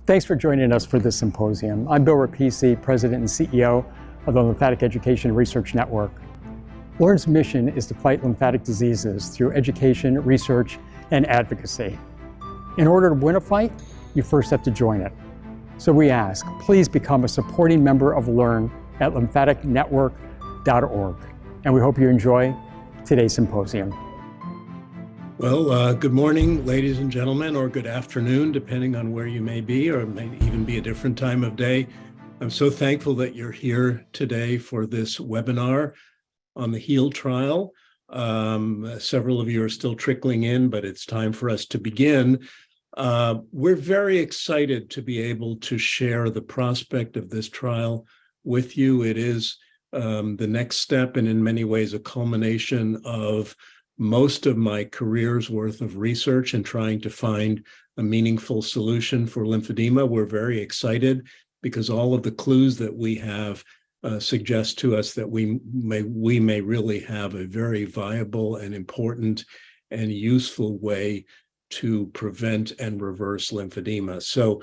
Thanks for joining us for this symposium. I'm Bill Rapisi, President and CEO of the Lymphatic Education Research Network. LE&RN's mission is to fight lymphatic diseases through education, research, and advocacy. In order to win a fight, you first have to join it. So we ask, please become a supporting member of LE&RN at lymphaticnetwork.org. And we hope you enjoy today's symposium. Well, good morning, ladies and gentlemen, or good afternoon, depending on where you may be, or it may even be a different time of day. I'm so thankful that you're here today for this webinar on the HEAL trial. Several of you are still trickling in, but it's time for us to begin. We're very excited to be able to share the prospect of this trial with you. It is the next step, and in many ways a culmination of most of my career's worth of research and trying to find a meaningful solution for lymphedema. We're very excited because all of the clues that we have suggest to us that we may really have a very viable and important and useful way to prevent and reverse lymphedema. So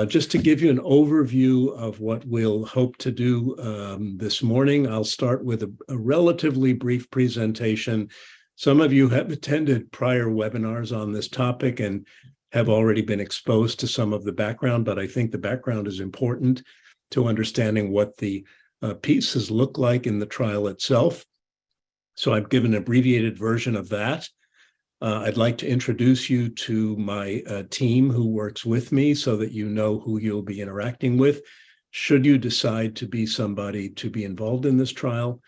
just to give you an overview of what we'll hope to do this morning, I'll start with a relatively brief presentation. Some of you have attended prior webinars on this topic and have already been exposed to some of the background, but I think the background is important to understanding what the pieces look like in the trial itself. So I've given an abbreviated version of that. I'd like to introduce you to my team who works with me so that you know who you'll be interacting with should you decide to be somebody to be involved in this trial.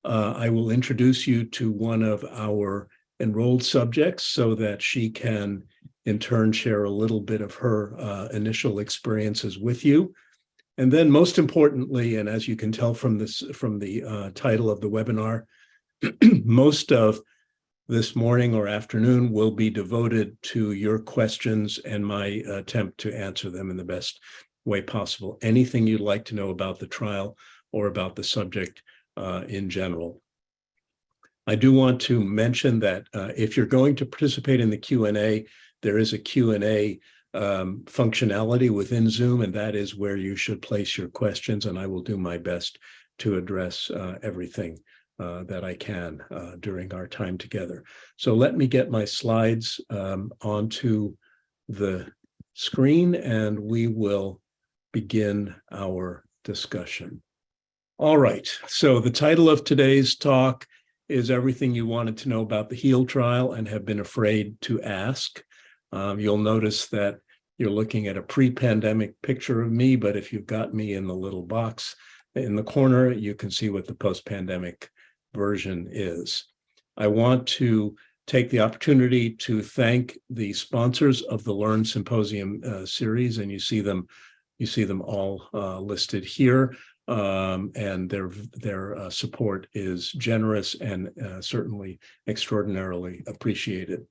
I will introduce you to one of our enrolled subjects so that she can in turn share a little bit of her initial experiences with you. And then most importantly, and as you can tell from the title of the webinar, most of this morning or afternoon will be devoted to your questions and my attempt to answer them in the best way possible. Anything you'd like to know about the trial or about the subject in general. I do want to mention that if you're going to participate in the Q&A, there is a Q&A functionality within Zoom, and that is where you should place your questions, and I will do my best to address everything that I can during our time together. So let me get my slides onto the screen, and we will begin our discussion. All right, so the title of today's talk is Everything You Wanted to Know About the HEAL Trial and Have Been Afraid to Ask. You'll notice that you're looking at a pre-pandemic picture of me, but if you've got me in the little box in the corner, you can see what the post-pandemic version is. I want to take the opportunity to thank the sponsors of the LE&RN Symposium series, and you see them all listed here. And their support is generous and certainly extraordinarily appreciated.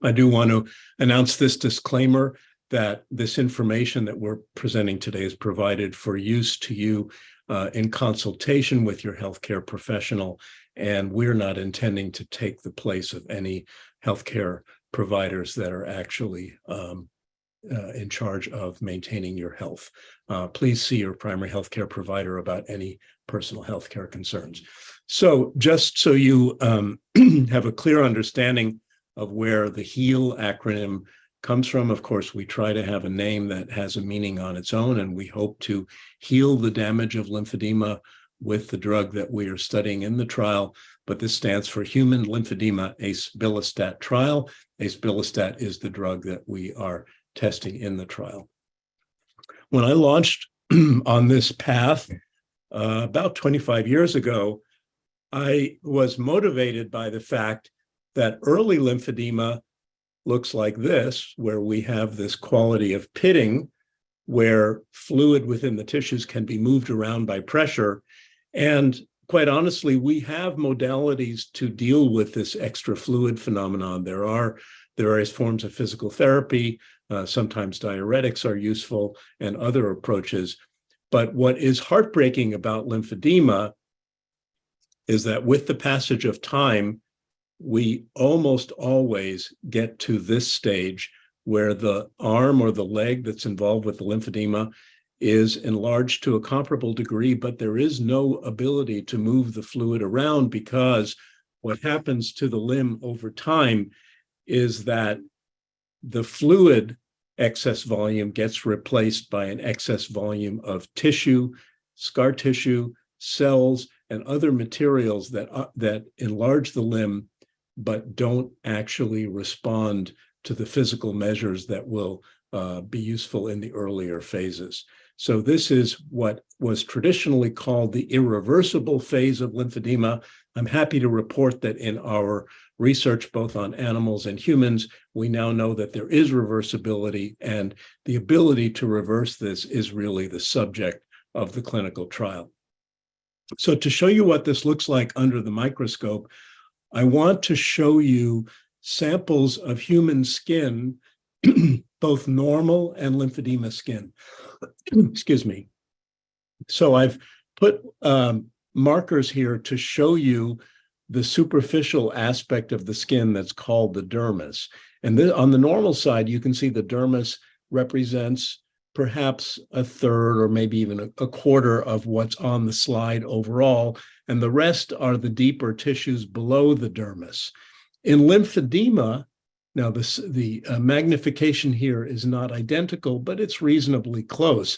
I do want to announce this disclaimer that this information that we're presenting today is provided for use to you in consultation with your healthcare professional, and we're not intending to take the place of any healthcare providers that are actually in charge of maintaining your health. Please see your primary healthcare provider about any personal healthcare concerns. So just so you have a clear understanding of where the HEAL acronym comes from, of course, we try to have a name that has a meaning on its own, and we hope to heal the damage of lymphedema with the drug that we are studying in the trial, but this stands for Human Lymphedema Acebelostat Trial. Acebelostat is the drug that we are testing in the trial. When I launched on this path about 25 years ago, I was motivated by the fact that early lymphedema looks like this, where we have this quality of pitting, where fluid within the tissues can be moved around by pressure. And quite honestly, we have modalities to deal with this extra fluid phenomenon. There are various forms of physical therapy. Sometimes diuretics are useful and other approaches. But what is heartbreaking about lymphedema is that with the passage of time, we almost always get to this stage where the arm or the leg that's involved with the lymphedema is enlarged to a comparable degree, but there is no ability to move the fluid around, because what happens to the limb over time is that the fluid excess volume gets replaced by an excess volume of tissue, scar tissue, cells, and other materials that enlarge the limb but don't actually respond to the physical measures that will be useful in the earlier phases. So this is what was traditionally called the irreversible phase of lymphedema. I'm happy to report that in our research, both on animals and humans, we now know that there is reversibility, and the ability to reverse this is really the subject of the clinical trial. So to show you what this looks like under the microscope, I want to show you samples of human skin, both normal and lymphedema skin. Excuse me. So I've put markers here to show you the superficial aspect of the skin that's called the dermis. And on the normal side, you can see the dermis represents perhaps a third or maybe even a quarter of what's on the slide overall, and the rest are the deeper tissues below the dermis. In lymphedema, now the magnification here is not identical, but it's reasonably close.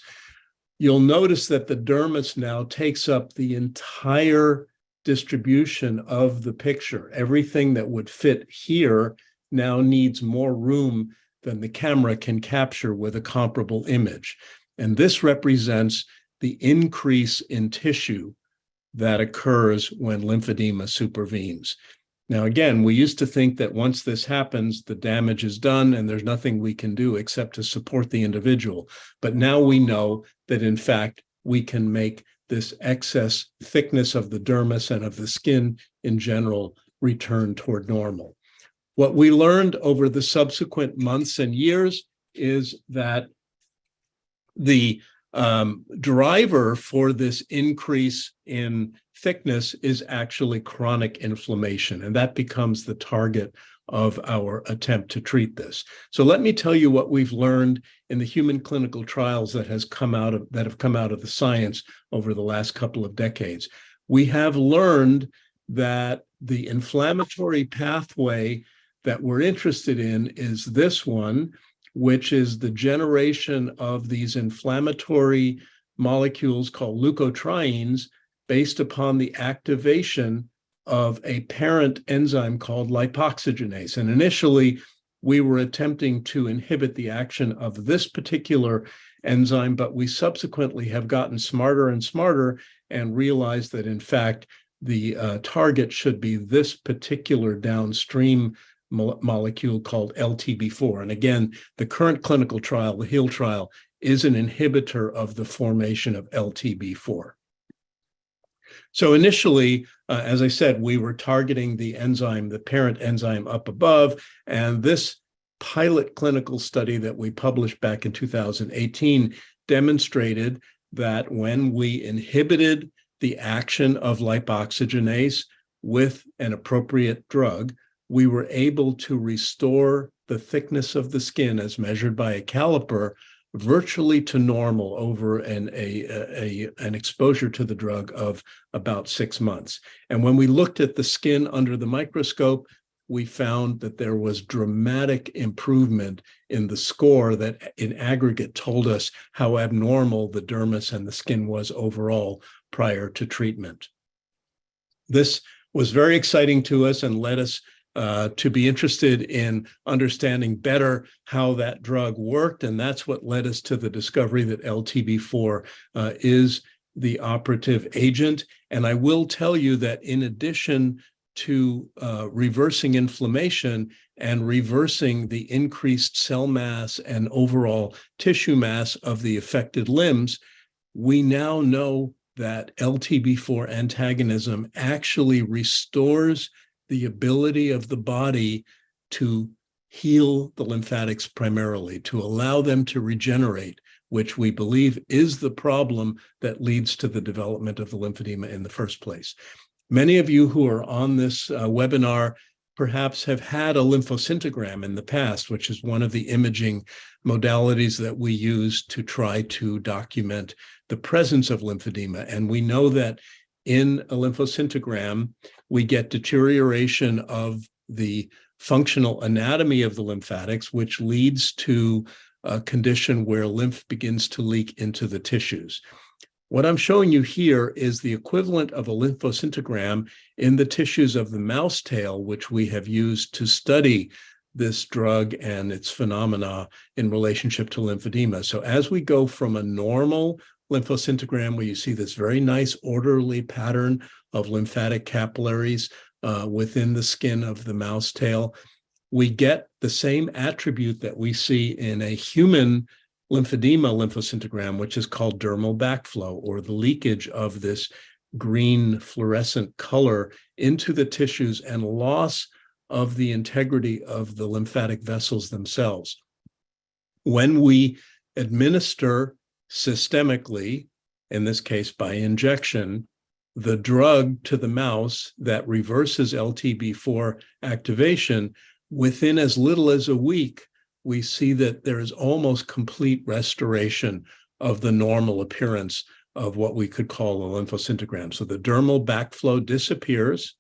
You'll notice that the dermis now takes up the entire distribution of the picture. Everything that would fit here now needs more room than the camera can capture with a comparable image. And this represents the increase in tissue that occurs when lymphedema supervenes. Now, again, we used to think that once this happens, the damage is done and there's nothing we can do except to support the individual. But now we know that, in fact, we can make this excess thickness of the dermis and of the skin in general return toward normal. What we learned over the subsequent months and years is that the driver for this increase in thickness is actually chronic inflammation, and that becomes the target of our attempt to treat this. So let me tell you what we've learned in the human clinical trials that have come out of the science over the last couple of decades. We have learned that the inflammatory pathway that we're interested in is this one, which is the generation of these inflammatory molecules called leukotrienes based upon the activation of a parent enzyme called lipoxygenase. And initially, we were attempting to inhibit the action of this particular enzyme, but we subsequently have gotten smarter and smarter and realized that, in fact, the target should be this particular downstream molecule called LTB4. And again, the current clinical trial, the HEAL trial, is an inhibitor of the formation of LTB4. So initially, as I said, we were targeting the enzyme, the parent enzyme up above, and this pilot clinical study that we published back in 2018 demonstrated that when we inhibited the action of lipoxygenase with an appropriate drug, we were able to restore the thickness of the skin as measured by a caliper virtually to normal over an exposure to the drug of about 6 months. And when we looked at the skin under the microscope, we found that there was dramatic improvement in the score that in aggregate told us how abnormal the dermis and the skin was overall prior to treatment. This was very exciting to us and led us to be interested in understanding better how that drug worked. And that's what led us to the discovery that LTB4 is the operative agent. And I will tell you that in addition to reversing inflammation and reversing the increased cell mass and overall tissue mass of the affected limbs, we now know that LTB4 antagonism actually restores the ability of the body to heal the lymphatics primarily, to allow them to regenerate, which we believe is the problem that leads to the development of the lymphedema in the first place. Many of you who are on this webinar perhaps have had a lymphoscintigram in the past, which is one of the imaging modalities that we use to try to document the presence of lymphedema. And we know that in a lymphoscintigram, we get deterioration of the functional anatomy of the lymphatics, which leads to a condition where lymph begins to leak into the tissues. What I'm showing you here is the equivalent of a lymphoscintigram in the tissues of the mouse tail, which we have used to study this drug and its phenomena in relationship to lymphedema. So as we go from a normal lymphoscintigram, where you see this very nice orderly pattern of lymphatic capillaries within the skin of the mouse tail, we get the same attribute that we see in a human lymphedema lymphoscintigram, which is called dermal backflow, or the leakage of this green fluorescent color into the tissues and loss of the integrity of the lymphatic vessels themselves. When we administer systemically, in this case by injection, the drug to the mouse that reverses LTB4 activation, within as little as a week, we see that there is almost complete restoration of the normal appearance of what we could call a lymphoscintigram. So the dermal backflow disappears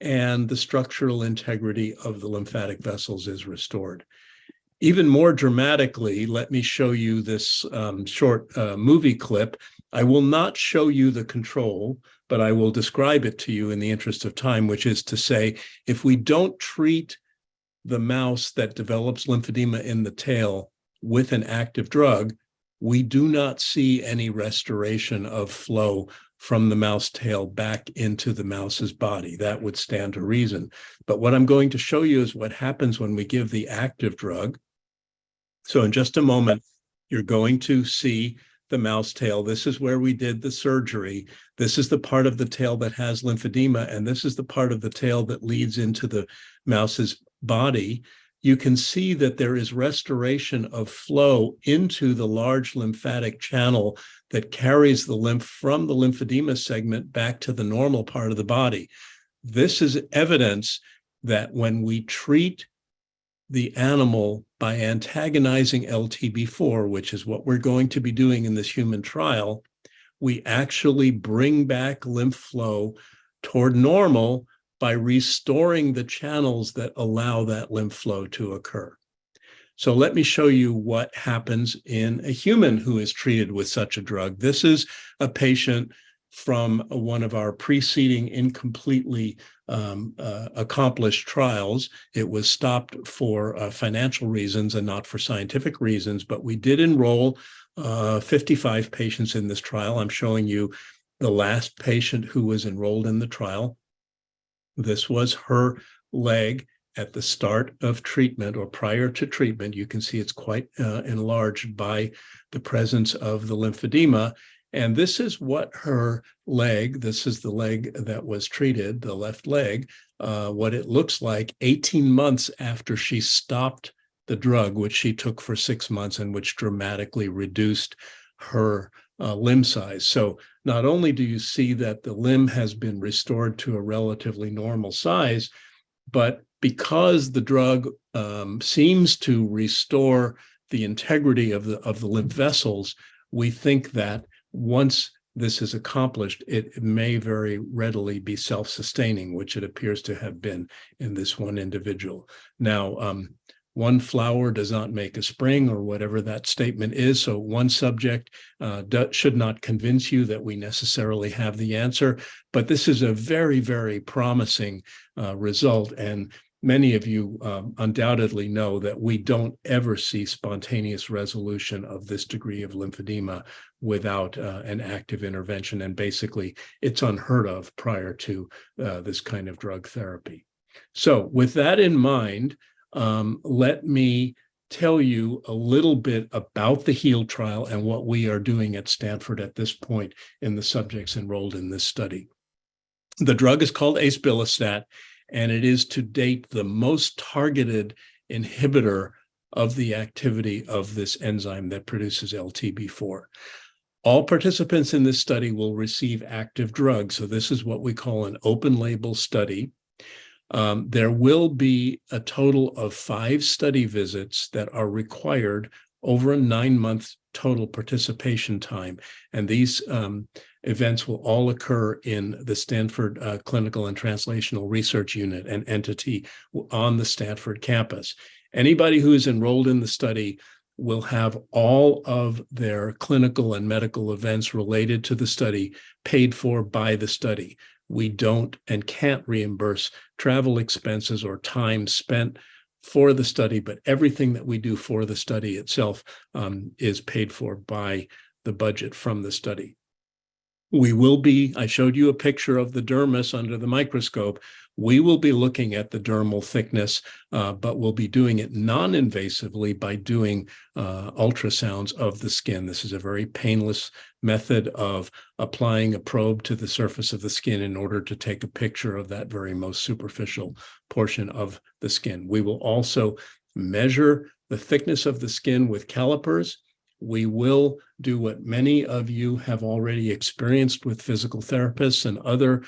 and the structural integrity of the lymphatic vessels is restored. Even more dramatically, let me show you this short movie clip. I will not show you the control, but I will describe it to you in the interest of time, which is to say, if we don't treat the mouse that develops lymphedema in the tail with an active drug, we do not see any restoration of flow from the mouse tail back into the mouse's body. That would stand to reason. But what I'm going to show you is what happens when we give the active drug. So in just a moment, you're going to see the mouse tail. This is where we did the surgery. This is the part of the tail that has lymphedema, and this is the part of the tail that leads into the mouse's body. You can see that there is restoration of flow into the large lymphatic channel that carries the lymph from the lymphedema segment back to the normal part of the body. This is evidence that when we treat the animal by antagonizing LTB4, which is what we're going to be doing in this human trial, we actually bring back lymph flow toward normal by restoring the channels that allow that lymph flow to occur. So let me show you what happens in a human who is treated with such a drug. This is a patient from one of our preceding incompletely accomplished trials. It was stopped for financial reasons and not for scientific reasons, but we did enroll 55 patients in this trial. I'm showing you the last patient who was enrolled in the trial. This was her leg at the start of treatment or prior to treatment. You can see it's quite enlarged by the presence of the lymphedema. And this is what her leg, this is the leg that was treated, the left leg, what it looks like 18 months after she stopped the drug, which she took for 6 months and which dramatically reduced her limb size. So not only do you see that the limb has been restored to a relatively normal size, but because the drug seems to restore the integrity of the lymph vessels, we think that once this is accomplished, it may very readily be self-sustaining, which it appears to have been in this one individual. Now, one flower does not make a spring, or whatever that statement is. So one subject should not convince you that we necessarily have the answer. But this is a very, very promising result. And many of you undoubtedly know that we don't ever see spontaneous resolution of this degree of lymphedema without an active intervention. And basically, it's unheard of prior to this kind of drug therapy. So with that in mind, let me tell you a little bit about the HEAL trial and what we are doing at Stanford at this point in the subjects enrolled in this study. The drug is called asbilistat, and it is to date the most targeted inhibitor of the activity of this enzyme that produces LTB4. All participants in this study will receive active drugs. So this is what we call an open label study. There will be a total of 5 study visits that are required over a 9-month total participation time. And these events will all occur in the Stanford Clinical and Translational Research Unit, an entity on the Stanford campus. Anybody who is enrolled in the study will have all of their clinical and medical events related to the study paid for by the study. We don't and can't reimburse travel expenses or time spent for the study, but everything that we do for the study itself is paid for by the budget from the study. We will be, I showed you a picture of the dermis under the microscope. We will be looking at the dermal thickness, but we'll be doing it non-invasively by doing ultrasounds of the skin. This is a very painless method of applying a probe to the surface of the skin in order to take a picture of that very most superficial portion of the skin. We will also measure the thickness of the skin with calipers. We will do what many of you have already experienced with physical therapists and other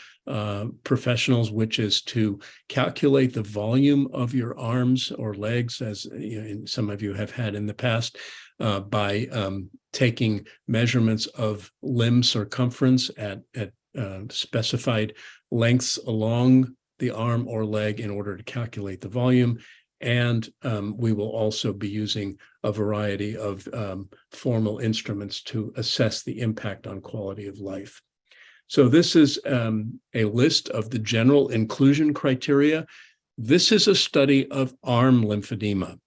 professionals, which is to calculate the volume of your arms or legs, as some of you have had in the past, by taking measurements of limb circumference at specified lengths along the arm or leg in order to calculate the volume. And we will also be using a variety of formal instruments to assess the impact on quality of life. So this is a list of the general inclusion criteria. This is a study of arm lymphedema.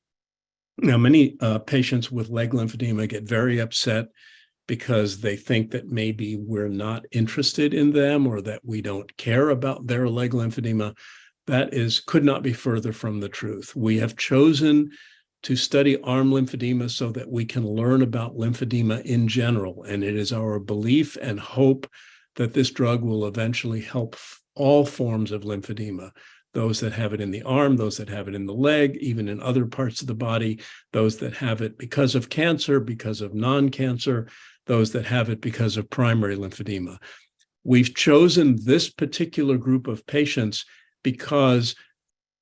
Now, many patients with leg lymphedema get very upset because they think that maybe we're not interested in them or that we don't care about their leg lymphedema. That could not be further from the truth. We have chosen to study arm lymphedema so that we can learn about lymphedema in general. And it is our belief and hope that this drug will eventually help all forms of lymphedema, those that have it in the arm, those that have it in the leg, even in other parts of the body, those that have it because of cancer, because of non-cancer, those that have it because of primary lymphedema. We've chosen this particular group of patients because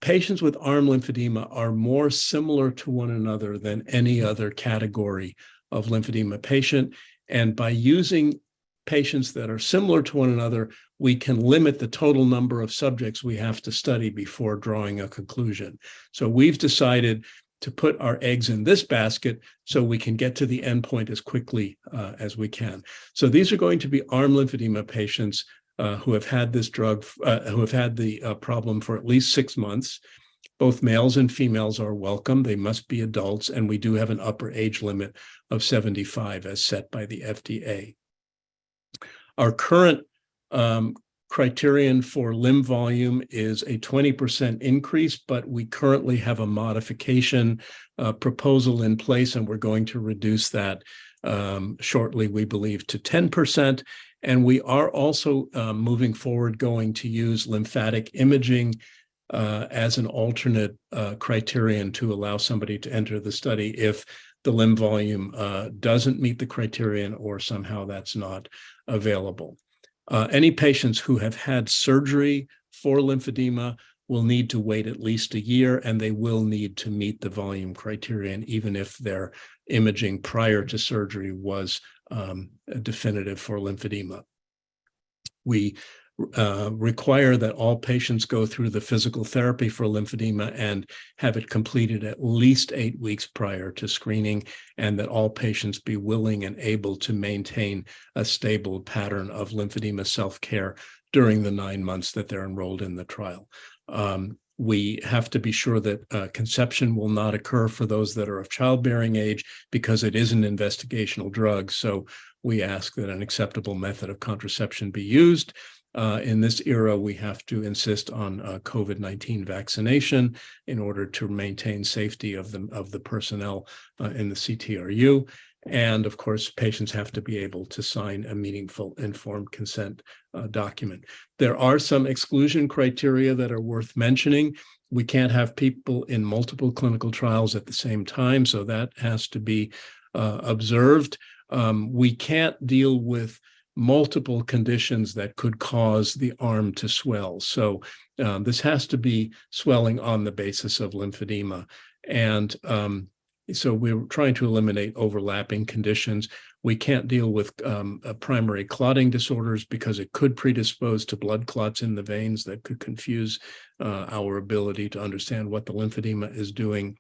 patients with arm lymphedema are more similar to one another than any other category of lymphedema patient. And by using patients that are similar to one another, we can limit the total number of subjects we have to study before drawing a conclusion. So we've decided to put our eggs in this basket so we can get to the endpoint as quickly as we can. So these are going to be arm lymphedema patients who have had this drug, who have had the problem for at least 6 months. Both males and females are welcome. They must be adults, and we do have an upper age limit of 75 as set by the FDA. Our current criterion for limb volume is a 20% increase, but we currently have a modification proposal in place, and we're going to reduce that shortly, we believe, to 10%. And we are also moving forward going to use lymphatic imaging as an alternate criterion to allow somebody to enter the study if the limb volume doesn't meet the criterion or somehow that's not available. Any patients who have had surgery for lymphedema will need to wait at least a year, and they will need to meet the volume criterion, even if their imaging prior to surgery was definitive for lymphedema. We require that all patients go through the physical therapy for lymphedema and have it completed at least 8 weeks prior to screening, and that all patients be willing and able to maintain a stable pattern of lymphedema self-care during the 9 months that they're enrolled in the trial. We have to be sure that conception will not occur for those that are of childbearing age because it is an investigational drug. So we ask that an acceptable method of contraception be used. In this era, we have to insist on COVID-19 vaccination in order to maintain safety of the personnel in the CTRU. And of course, patients have to be able to sign a meaningful informed consent document. There are some exclusion criteria that are worth mentioning. We can't have people in multiple clinical trials at the same time, so that has to be observed. We can't deal with multiple conditions that could cause the arm to swell. So this has to be swelling on the basis of lymphedema. And so we're trying to eliminate overlapping conditions. We can't deal with primary clotting disorders because it could predispose to blood clots in the veins that could confuse our ability to understand what the lymphedema is doing.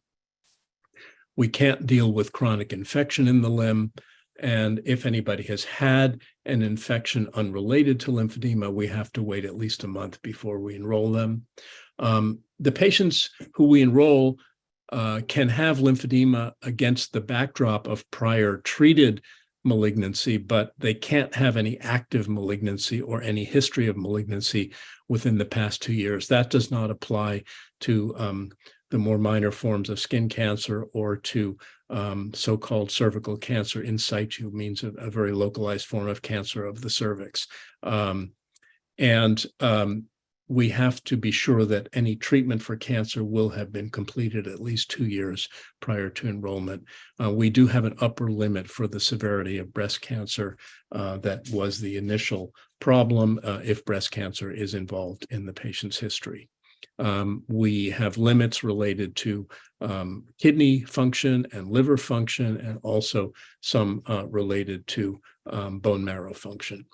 We can't deal with chronic infection in the limb. And if anybody has had an infection unrelated to lymphedema, we have to wait at least a month before we enroll them. The patients who we enroll can have lymphedema against the backdrop of prior treated malignancy, but they can't have any active malignancy or any history of malignancy within the past 2 years. That does not apply to the more minor forms of skin cancer or to so-called cervical cancer in situ, means a very localized form of cancer of the cervix. We have to be sure that any treatment for cancer will have been completed at least 2 years prior to enrollment. We do have an upper limit for the severity of breast cancer. That was the initial problem if breast cancer is involved in the patient's history. We have limits related to kidney function and liver function, and also some related to bone marrow function.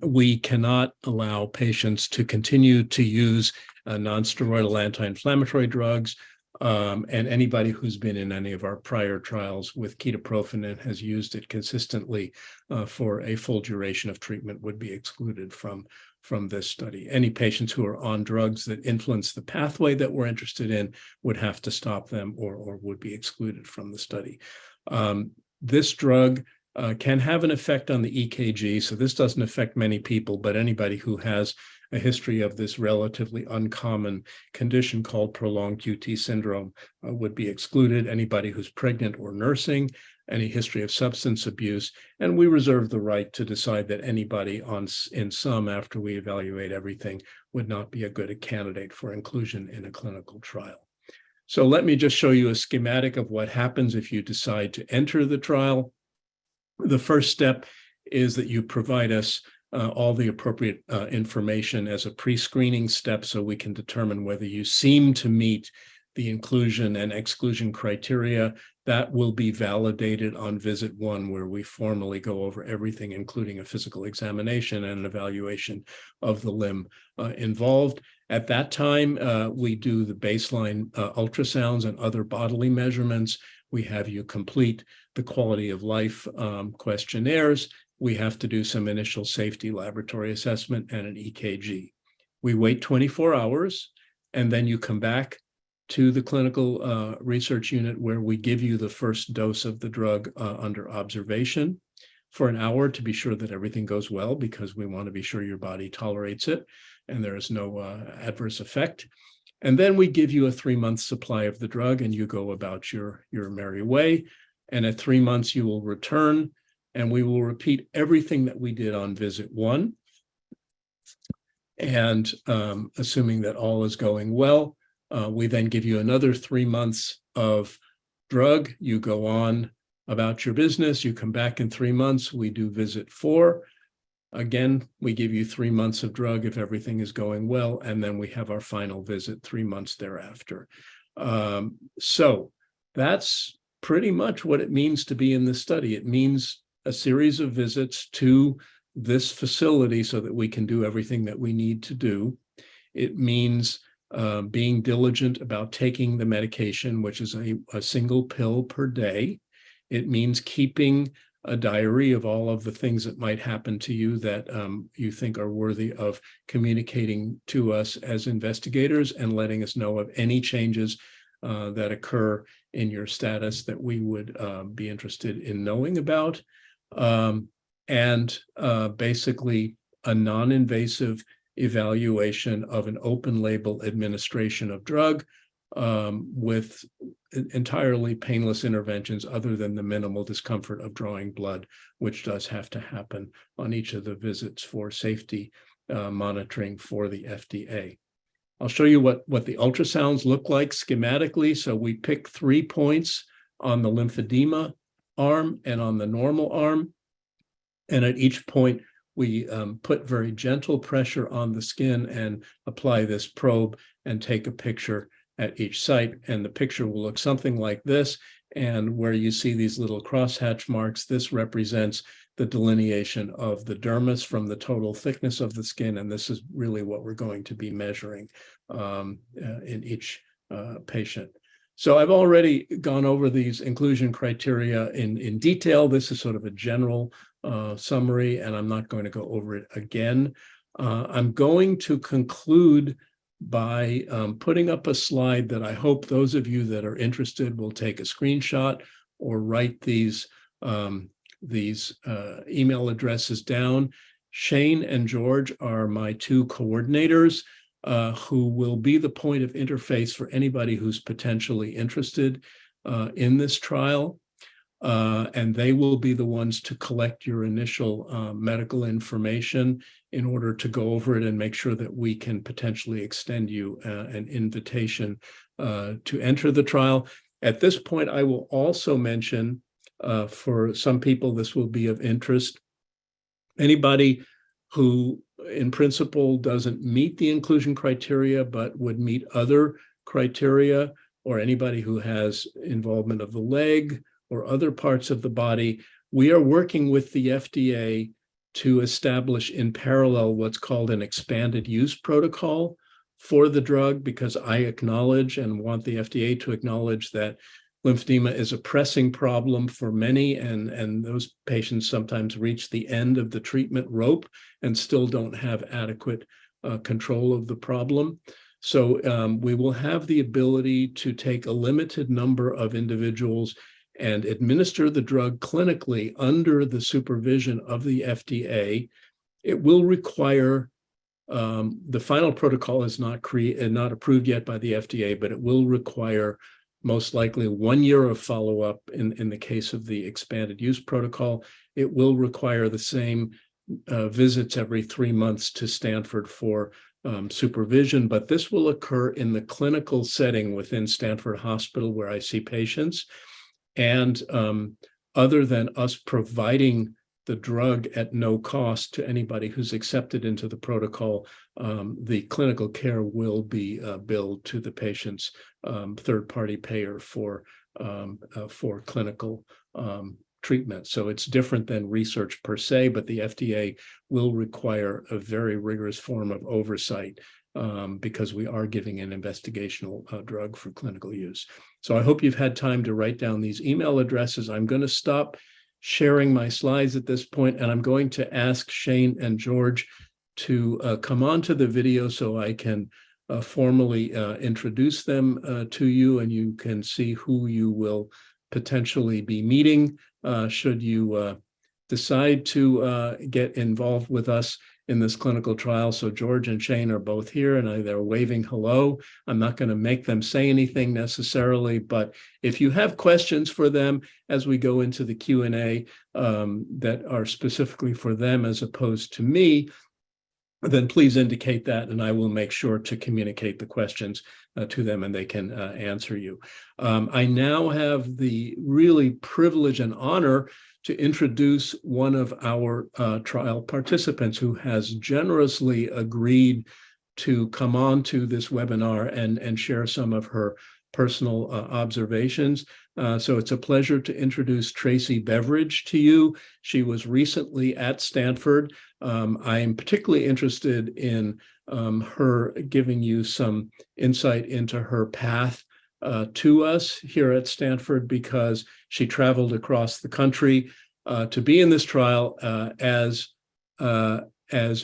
We cannot allow patients to continue to use non-steroidal anti-inflammatory drugs, and anybody who's been in any of our prior trials with ketoprofen and has used it consistently for a full duration of treatment would be excluded from this study. Any patients who are on drugs that influence the pathway that we're interested in would have to stop them or would be excluded from the study. This drug can have an effect on the EKG. So this doesn't affect many people, but anybody who has a history of this relatively uncommon condition called prolonged QT syndrome would be excluded. Anybody who's pregnant or nursing, any history of substance abuse, and we reserve the right to decide that anybody in sum, after we evaluate everything, would not be a good candidate for inclusion in a clinical trial. So let me just show you a schematic of what happens if you decide to enter the trial. The first step is that you provide us all the appropriate information as a pre-screening step so we can determine whether you seem to meet the inclusion and exclusion criteria. That will be validated on visit 1, where we formally go over everything, including a physical examination and an evaluation of the limb involved. At that time, we do the baseline ultrasounds and other bodily measurements. We have you complete the quality of life questionnaires. We have to do some initial safety laboratory assessment and an EKG. We wait 24 hours, and then you come back to the clinical research unit where we give you the first dose of the drug under observation for an hour to be sure that everything goes well, because we want to be sure your body tolerates it and there is no adverse effect. And then we give you a 3-month supply of the drug and you go about your merry way. And at 3 months, you will return and we will repeat everything that we did on visit 1. And assuming that all is going well, we then give you another 3 months of drug. You go on about your business. You come back in 3 months. We do visit 4. Again, we give you 3 months of drug if everything is going well. And then we have our final visit 3 months thereafter. So that's pretty much what it means to be in this study. It means a series of visits to this facility so that we can do everything that we need to do. It means being diligent about taking the medication, which is a single pill per day. It means keeping a diary of all of the things that might happen to you that you think are worthy of communicating to us as investigators and letting us know of any changes that occur in your status that we would be interested in knowing about. And basically a non-invasive evaluation of an open label administration of drug with entirely painless interventions other than the minimal discomfort of drawing blood, which does have to happen on each of the visits for safety monitoring for the FDA. I'll show you what the ultrasounds look like schematically. So we pick 3 points on the lymphedema arm and on the normal arm. And at each point, we put very gentle pressure on the skin and apply this probe and take a picture at each site. And the picture will look something like this. And where you see these little crosshatch marks, this represents the delineation of the dermis from the total thickness of the skin. And this is really what we're going to be measuring in each patient. So I've already gone over these inclusion criteria in detail. This is sort of a general summary, and I'm not going to go over it again. I'm going to conclude by putting up a slide that I hope those of you that are interested will take a screenshot or write these email addresses down. Shane and George are my two coordinators who will be the point of interface for anybody who's potentially interested in this trial. And they will be the ones to collect your initial medical information in order to go over it and make sure that we can potentially extend you an invitation to enter the trial. At this point, I will also mention, for some people this will be of interest, anybody who in principle doesn't meet the inclusion criteria but would meet other criteria, or anybody who has involvement of the leg or other parts of the body, we are working with the FDA to establish in parallel what's called an expanded use protocol for the drug, because I acknowledge and want the FDA to acknowledge that lymphedema is a pressing problem for many, and those patients sometimes reach the end of the treatment rope and still don't have adequate control of the problem. So we will have the ability to take a limited number of individuals and administer the drug clinically under the supervision of the FDA. It will require, the final protocol is not approved yet by the FDA, but it will require most likely 1 year of follow-up in the case of the expanded use protocol. It will require the same visits every 3 months to Stanford for supervision, but this will occur in the clinical setting within Stanford Hospital where I see patients. And other than us providing the drug at no cost to anybody who's accepted into the protocol, the clinical care will be billed to the patient's third-party payer for clinical treatment. So it's different than research per se, but the FDA will require a very rigorous form of oversight because we are giving an investigational drug for clinical use. So I hope you've had time to write down these email addresses. I'm going to stop sharing my slides at this point, and I'm going to ask Shane and George to come onto the video so I can formally introduce them to you, and you can see who you will potentially be meeting should you decide to get involved with us in this clinical trial. So George and Shane are both here, and they're waving hello. I'm not going to make them say anything necessarily, but if you have questions for them as we go into the Q&A that are specifically for them as opposed to me, then please indicate that, and I will make sure to communicate the questions to them, and they can answer you. I now have the really privilege and honor to introduce one of our trial participants who has generously agreed to come on to this webinar and share some of her personal observations. So it's a pleasure to introduce Tracy Beveridge to you. She was recently at Stanford. I am particularly interested in her giving you some insight into her path to us here at Stanford, because she traveled across the country to be in this trial as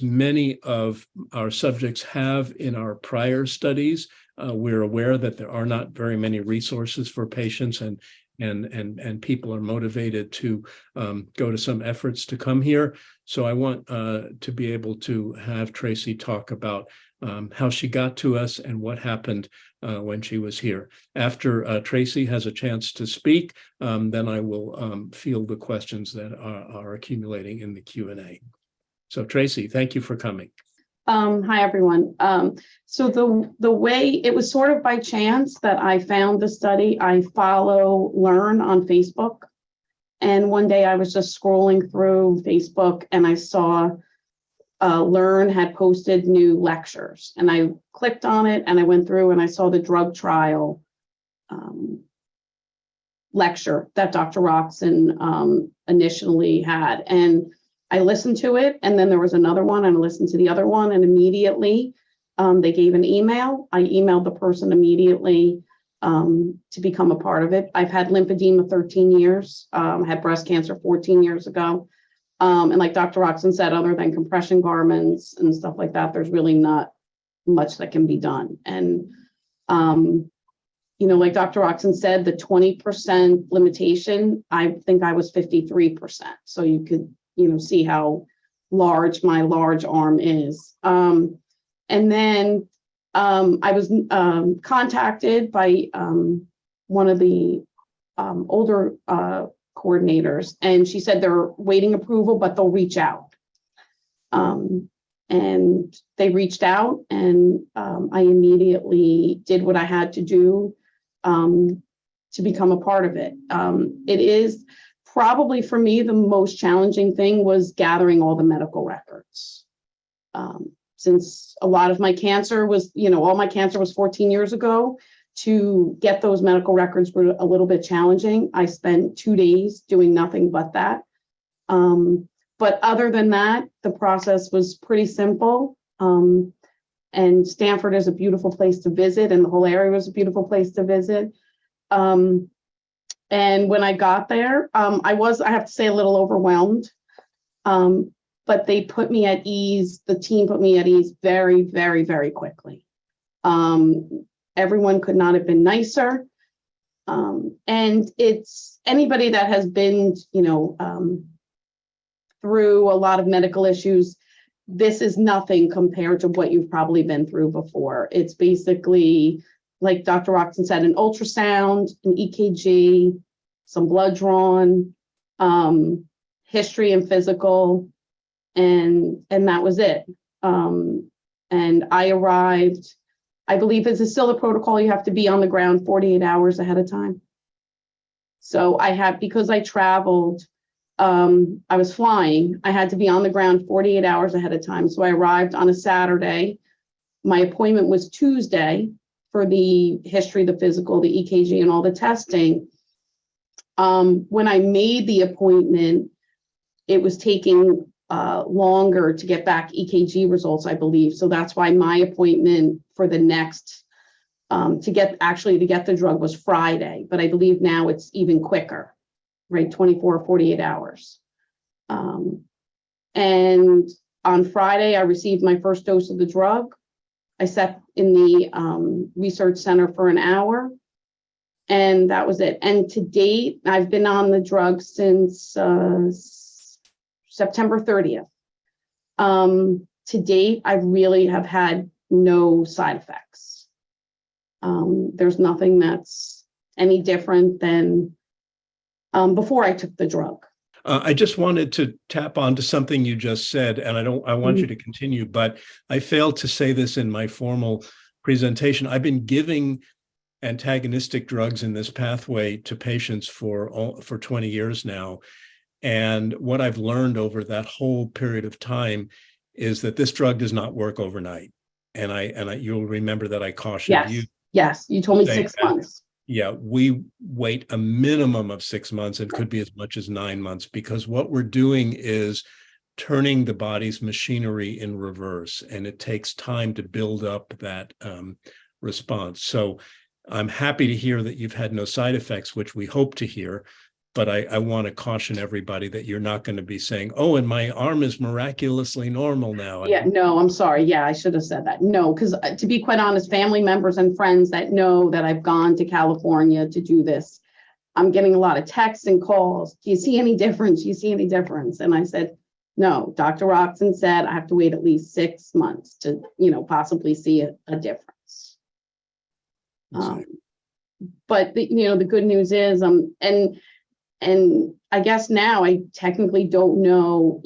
many of our subjects have in our prior studies. We're aware that there are not very many resources for patients, and people are motivated to go to some efforts to come here. So I want to be able to have Tracy talk about how she got to us and what happened when she was here. After Tracy has a chance to speak, then I will field the questions that are accumulating in the Q&A. So Tracy, thank you for coming. Hi, everyone. So the way, it was sort of by chance that I found the study. I follow LE&RN on Facebook, And one day I was just scrolling through Facebook and I saw LE&RN had posted new lectures, and I clicked on it and I went through and I saw the drug trial lecture that Dr. Rockson initially had. And I listened to it, and then there was another one, and I listened to the other one, and immediately they gave an email. I emailed the person immediately to become a part of it. I've had lymphedema 13 years, had breast cancer 14 years ago. And like Dr. Rockson said, other than compression garments and stuff like that, there's really not much that can be done. And, like Dr. Rockson said, the 20% limitation, I think I was 53%. So you could, see how large my large arm is. And then I was contacted by one of the older coordinators, and she said they're waiting approval, but they'll reach out. And they reached out, and I immediately did what I had to do to become a part of it. It is probably, for me, the most challenging thing was gathering all the medical records. Since a lot of my cancer was, all my cancer was 14 years ago, to get those medical records were a little bit challenging. I spent 2 days doing nothing but that. But other than that, the process was pretty simple. And Stanford is a beautiful place to visit, and the whole area was a beautiful place to visit. And when I got there, I have to say, a little overwhelmed. But they put me at ease. The team put me at ease very, very, very quickly. Everyone could not have been nicer. And it's anybody that has been, through a lot of medical issues, this is nothing compared to what you've probably been through before. It's basically, like Dr. Rockson said, an ultrasound, an EKG, some blood drawn, history and physical, and that was it. And I arrived, I believe it's still a protocol, you have to be on the ground 48 hours ahead of time. So because I traveled, I was flying, I had to be on the ground 48 hours ahead of time. So I arrived on a Saturday. My appointment was Tuesday for the history, the physical, the EKG, and all the testing. When I made the appointment, it was taking longer to get back EKG results, I believe. So that's why my appointment for the next, to get the drug was Friday, but I believe now it's even quicker, right? 24 or 48 hours. And on Friday, I received my first dose of the drug. I sat in the research center for an hour, and that was it. And to date, I've been on the drug since September 30th. To date, I really have had no side effects. There's nothing that's any different than before I took the drug. I just wanted to tap onto something you just said, and I want you to continue, but I failed to say this in my formal presentation. I've been giving antagonistic drugs in this pathway to patients for 20 years now. And what I've learned over that whole period of time is that this drug does not work overnight. And you'll remember that I cautioned you. Yes, you told me 6 months. Yeah, we wait a minimum of 6 months, and could be as much as 9 months, because what we're doing is turning the body's machinery in reverse, and it takes time to build up that response. So I'm happy to hear that you've had no side effects, which we hope to hear. But I want to caution everybody that you're not going to be saying, oh, and my arm is miraculously normal now. Yeah, no, I'm sorry. Yeah, I should have said that. No, because to be quite honest, family members and friends that know that I've gone to California to do this, I'm getting a lot of texts and calls. Do you see any difference? Do you see any difference? And I said, no, Dr. Rockson said I have to wait at least 6 months to, possibly see a difference. But the good news is, and I guess now I technically don't know,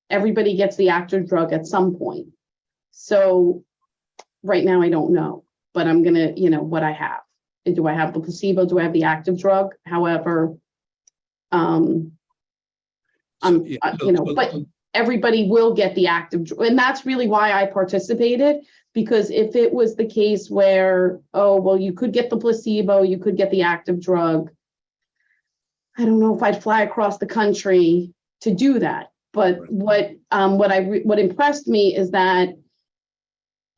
everybody gets the active drug at some point. So right now I don't know, but I'm going to, what I have. Do I have the placebo? Do I have the active drug? However, But everybody will get the active, and that's really why I participated, because if it was the case where, oh, well, you could get the placebo, you could get the active drug, I don't know if I'd fly across the country to do that. But what impressed me is that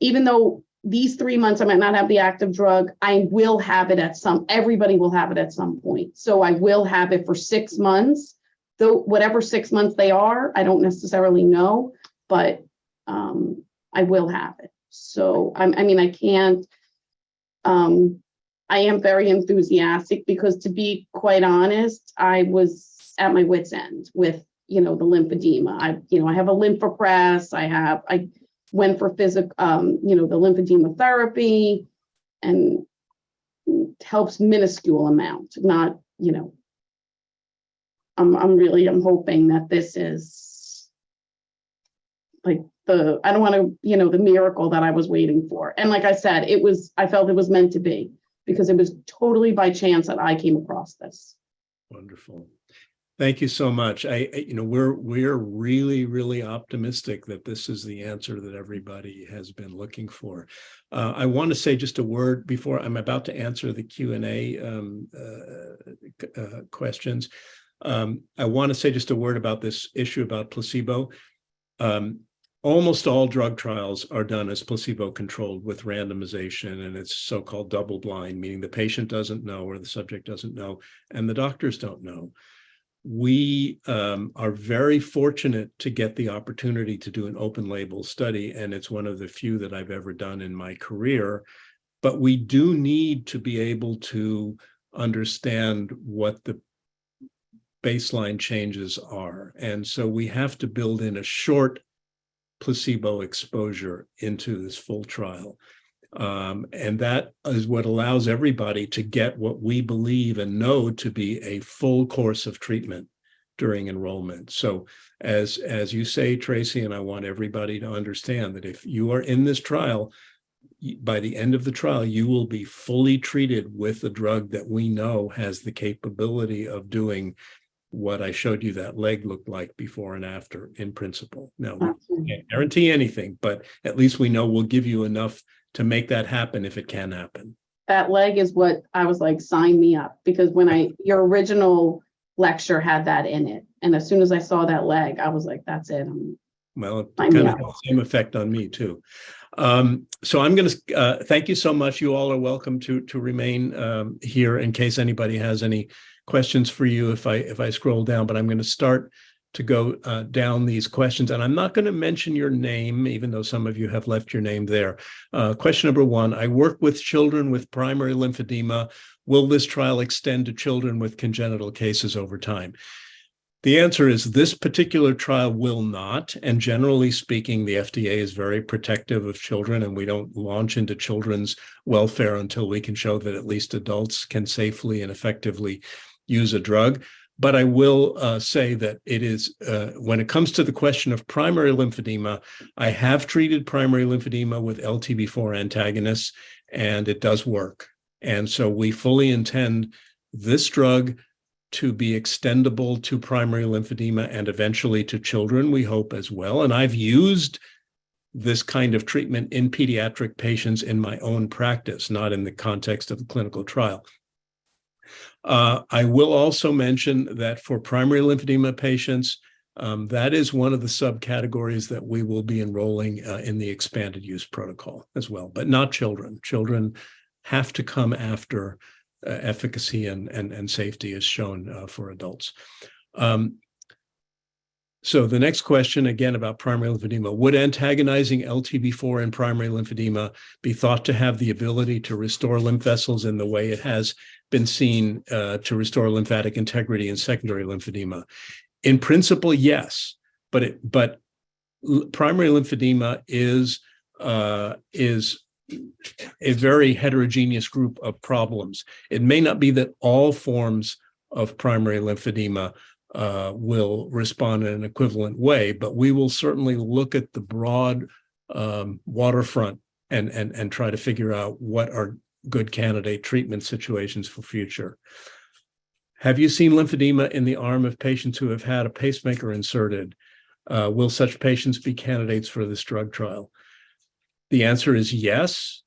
even though these 3 months I might not have the active drug, I will have it everybody will have it at some point. So I will have it for 6 months, though whatever 6 months they are, I don't necessarily know, but I will have it. So I am very enthusiastic because, to be quite honest, I was at my wit's end with, the lymphedema. I have a lymphopress. I went for the lymphedema therapy, and it helps minuscule amount, not, I'm hoping that this is like I don't want to, the miracle that I was waiting for. And like I said, I felt it was meant to be, because it was totally by chance that I came across this. Wonderful. Thank you so much. We're really, really optimistic that this is the answer that everybody has been looking for. I want to say just a word before I'm about to answer the Q&A questions. I want to say just a word about this issue about placebo. Almost all drug trials are done as placebo-controlled with randomization, and it's so-called double-blind, meaning the patient doesn't know or the subject doesn't know, and the doctors don't know. We are very fortunate to get the opportunity to do an open-label study, and it's one of the few that I've ever done in my career. But we do need to be able to understand what the baseline changes are, and so we have to build in a short placebo exposure into this full trial. And that is what allows everybody to get what we believe and know to be a full course of treatment during enrollment. So as you say, Tracy, and I want everybody to understand that if you are in this trial, by the end of the trial, you will be fully treated with a drug that we know has the capability of doing what I showed you that leg looked like before and after, in principle. Now, we can't guarantee anything, but at least we know we'll give you enough to make that happen if it can happen. That leg is what I was like, sign me up, because when your original lecture had that in it, and as soon as I saw that leg, I was like, that's it. Well, it kind of had the same effect on me too. So I'm going to thank you so much. You all are welcome to remain here in case anybody has any questions for you if I scroll down, but I'm going to start to go down these questions, and I'm not going to mention your name, even though some of you have left your name there. Question number 1, I work with children with primary lymphedema. Will this trial extend to children with congenital cases over time? The answer is this particular trial will not, and generally speaking, the FDA is very protective of children, and we don't launch into children's welfare until we can show that at least adults can safely and effectively use a drug. But I will say that it is, when it comes to the question of primary lymphedema, I have treated primary lymphedema with LTB4 antagonists, and it does work. And so we fully intend this drug to be extendable to primary lymphedema and eventually to children, we hope, as well. And I've used this kind of treatment in pediatric patients in my own practice, not in the context of the clinical trial. I will also mention that for primary lymphedema patients, that is one of the subcategories that we will be enrolling in the expanded use protocol as well, but not children. Children have to come after efficacy and safety is shown for adults. So the next question, again, about primary lymphedema. Would antagonizing LTB4 in primary lymphedema be thought to have the ability to restore lymph vessels in the way it has been seen to restore lymphatic integrity in secondary lymphedema? In principle, yes, but primary lymphedema is a very heterogeneous group of problems. It may not be that all forms of primary lymphedema will respond in an equivalent way, but we will certainly look at the broad waterfront and try to figure out what are good candidate treatment situations for future. Have you seen lymphedema in the arm of patients who have had a pacemaker inserted? Will such patients be candidates for this drug trial? The answer is yes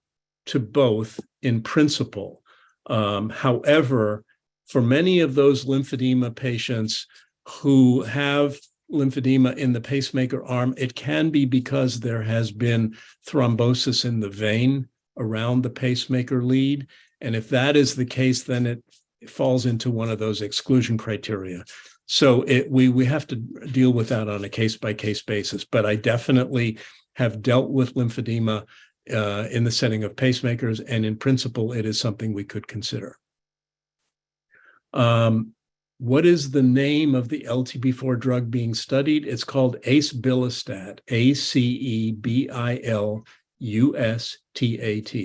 to both in principle. However, for many of those lymphedema patients who have lymphedema in the pacemaker arm, it can be because there has been thrombosis in the vein around the pacemaker lead. And if that is the case, then it falls into one of those exclusion criteria. So we have to deal with that on a case-by-case basis. But I definitely have dealt with lymphedema in the setting of pacemakers, and in principle, it is something we could consider. What is the name of the LTB4 drug being studied? It's called acebilistat, ACEBILUSTAT.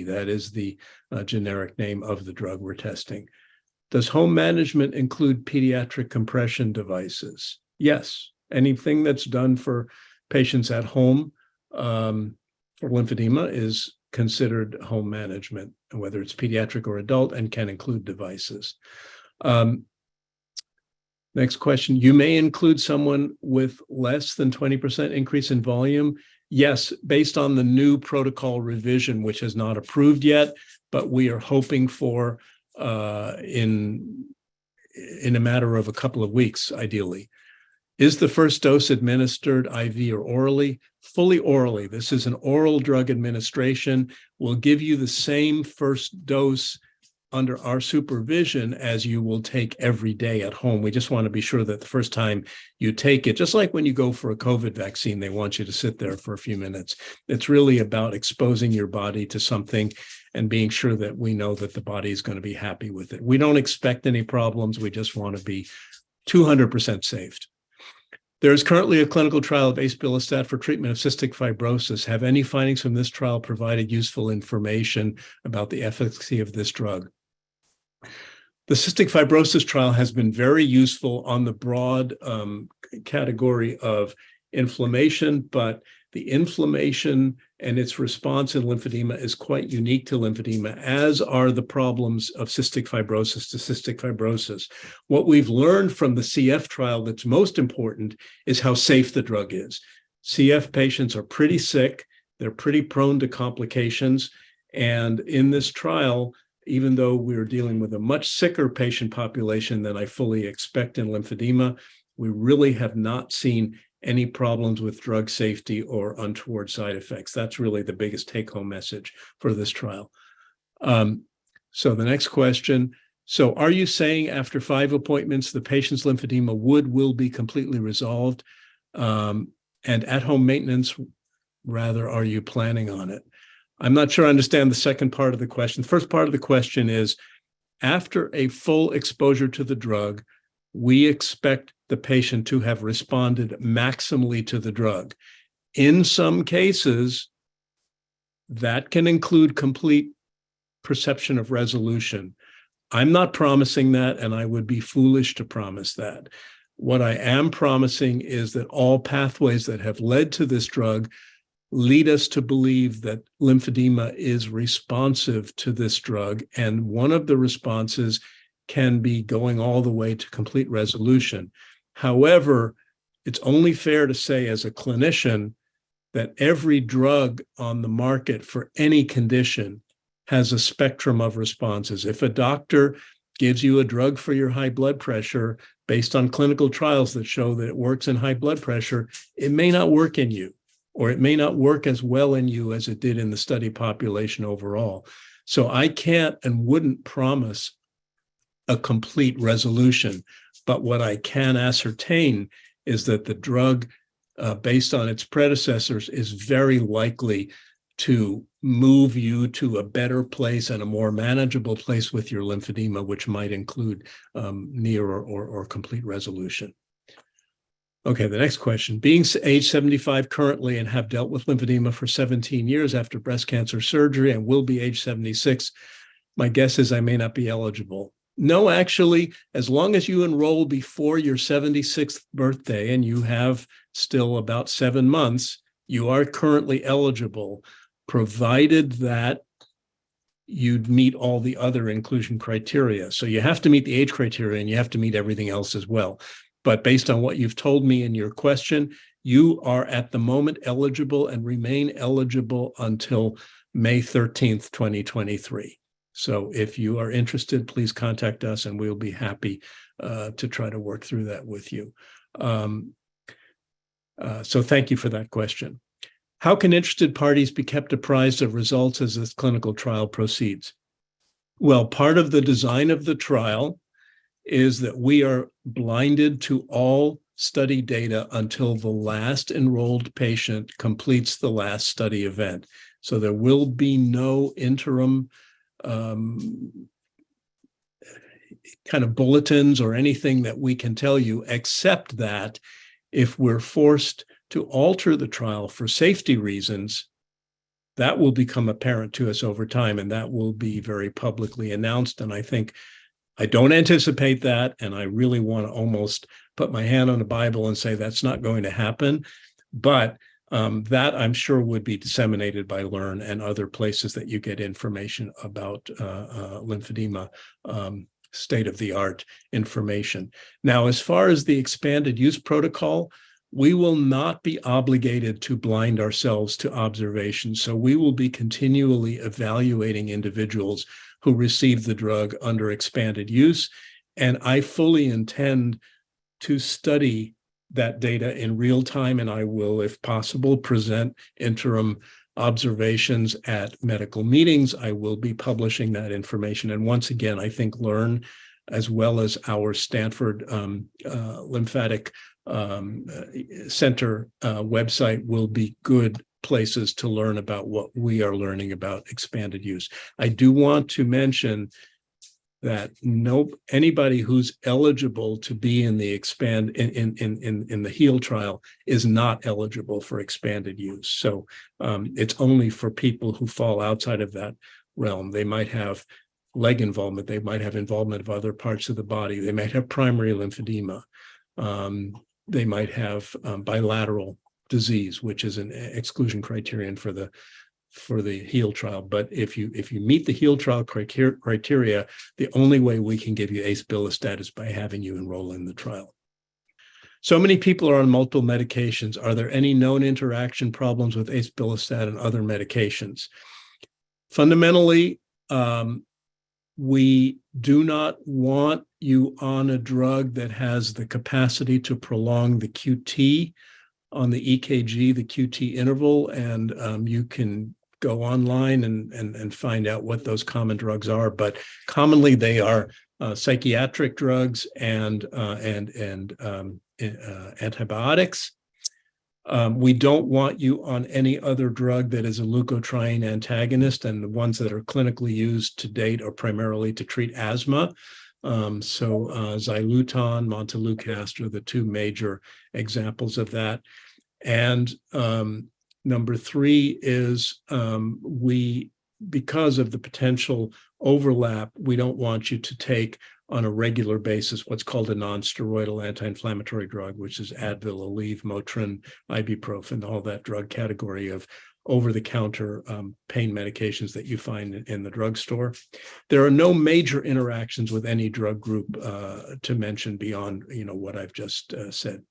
That is the generic name of the drug we're testing. Does home management include pediatric compression devices? Yes. Anything that's done for patients at home for lymphedema is considered home management, whether it's pediatric or adult, and can include devices. Next question. You may include someone with less than 20% increase in volume. Yes, based on the new protocol revision, which is not approved yet, but we are hoping for in a matter of a couple of weeks, ideally. Is the first dose administered IV or orally? Fully orally. This is an oral drug administration. We'll give you the same first dose under our supervision as you will take every day at home. We just want to be sure that the first time you take it, just like when you go for a COVID vaccine, they want you to sit there for a few minutes. It's really about exposing your body to something and being sure that we know that the body is going to be happy with it. We don't expect any problems. We just want to be 200% safe. There is currently a clinical trial of acebilistat for treatment of cystic fibrosis. Have any findings from this trial provided useful information about the efficacy of this drug? The cystic fibrosis trial has been very useful on the broad category of inflammation, but the inflammation and its response in lymphedema is quite unique to lymphedema, as are the problems of cystic fibrosis to cystic fibrosis. What we've learned from the CF trial that's most important is how safe the drug is. CF patients are pretty sick, they're pretty prone to complications, and in this trial, even though we're dealing with a much sicker patient population than I fully expect in lymphedema, we really have not seen any problems with drug safety or untoward side effects. That's really the biggest take-home message for this trial. So the next question. So are you saying after 5 appointments, the patient's lymphedema will be completely resolved? And at-home maintenance, rather, are you planning on it? I'm not sure I understand the second part of the question. The first part of the question is, after a full exposure to the drug, we expect the patient to have responded maximally to the drug. In some cases, that can include complete perception of resolution. I'm not promising that, and I would be foolish to promise that. What I am promising is that all pathways that have led to this drug lead us to believe that lymphedema is responsive to this drug, and one of the responses can be going all the way to complete resolution. However, it's only fair to say as a clinician that every drug on the market for any condition has a spectrum of responses. If a doctor gives you a drug for your high blood pressure based on clinical trials that show that it works in high blood pressure, it may not work in you, or it may not work as well in you as it did in the study population overall. So I can't and wouldn't promise a complete resolution, but what I can ascertain is that the drug, based on its predecessors, is very likely to move you to a better place and a more manageable place with your lymphedema, which might include near or complete resolution. Okay, the next question. Being age 75 currently and have dealt with lymphedema for 17 years after breast cancer surgery and will be age 76, my guess is I may not be eligible. No, actually, as long as you enroll before your 76th birthday and you have still about 7 months, you are currently eligible, provided that you'd meet all the other inclusion criteria. So you have to meet the age criteria and you have to meet everything else as well. But based on what you've told me in your question, you are at the moment eligible and remain eligible until May 13th, 2023. So if you are interested, please contact us and we'll be happy to try to work through that with you. So thank you for that question. How can interested parties be kept apprised of results as this clinical trial proceeds? Well, part of the design of the trial is that we are blinded to all study data until the last enrolled patient completes the last study event. So there will be no interim kind of bulletins or anything that we can tell you, except that if we're forced to alter the trial for safety reasons, that will become apparent to us over time, and that will be very publicly announced. And I don't anticipate that, and I really want to almost put my hand on the Bible and say that's not going to happen. But that I'm sure would be disseminated by LE&RN and other places that you get information about lymphedema, state-of-the-art information. Now, as far as the expanded use protocol, we will not be obligated to blind ourselves to observations. So we will be continually evaluating individuals who receive the drug under expanded use. And I fully intend to study that data in real time, and I will, if possible, present interim observations at medical meetings. I will be publishing that information. And once again, I think LE&RN, as well as our Stanford Lymphatic Center website, will be good places to learn about what we are learning about expanded use. I do want to mention that anybody who's eligible to be in the in the HEAL trial is not eligible for expanded use. So it's only for people who fall outside of that realm. They might have leg involvement, they might have involvement of other parts of the body, they might have primary lymphedema, they might have bilateral disease, which is an exclusion criterion for the HEAL trial. But if you meet the HEAL trial criteria, the only way we can give you ace-bilostat is by having you enroll in the trial. So many people are on multiple medications. Are there any known interaction problems with ace-bilostat and other medications? Fundamentally, we do not want you on a drug that has the capacity to prolong the QT on the EKG, the QT interval, and you can go online and find out what those common drugs are. But commonly they are psychiatric drugs and antibiotics. We don't want you on any other drug that is a leukotriene antagonist, and the ones that are clinically used to date are primarily to treat asthma. Xyluton, montelukast are the two major examples of that. And number three is because of the potential overlap, we don't want you to take on a regular basis what's called a non-steroidal anti-inflammatory drug, which is Advil, Aleve, Motrin, ibuprofen, all that drug category of over-the-counter pain medications that you find in the drugstore. There are no major interactions with any drug group to mention beyond what I've just said.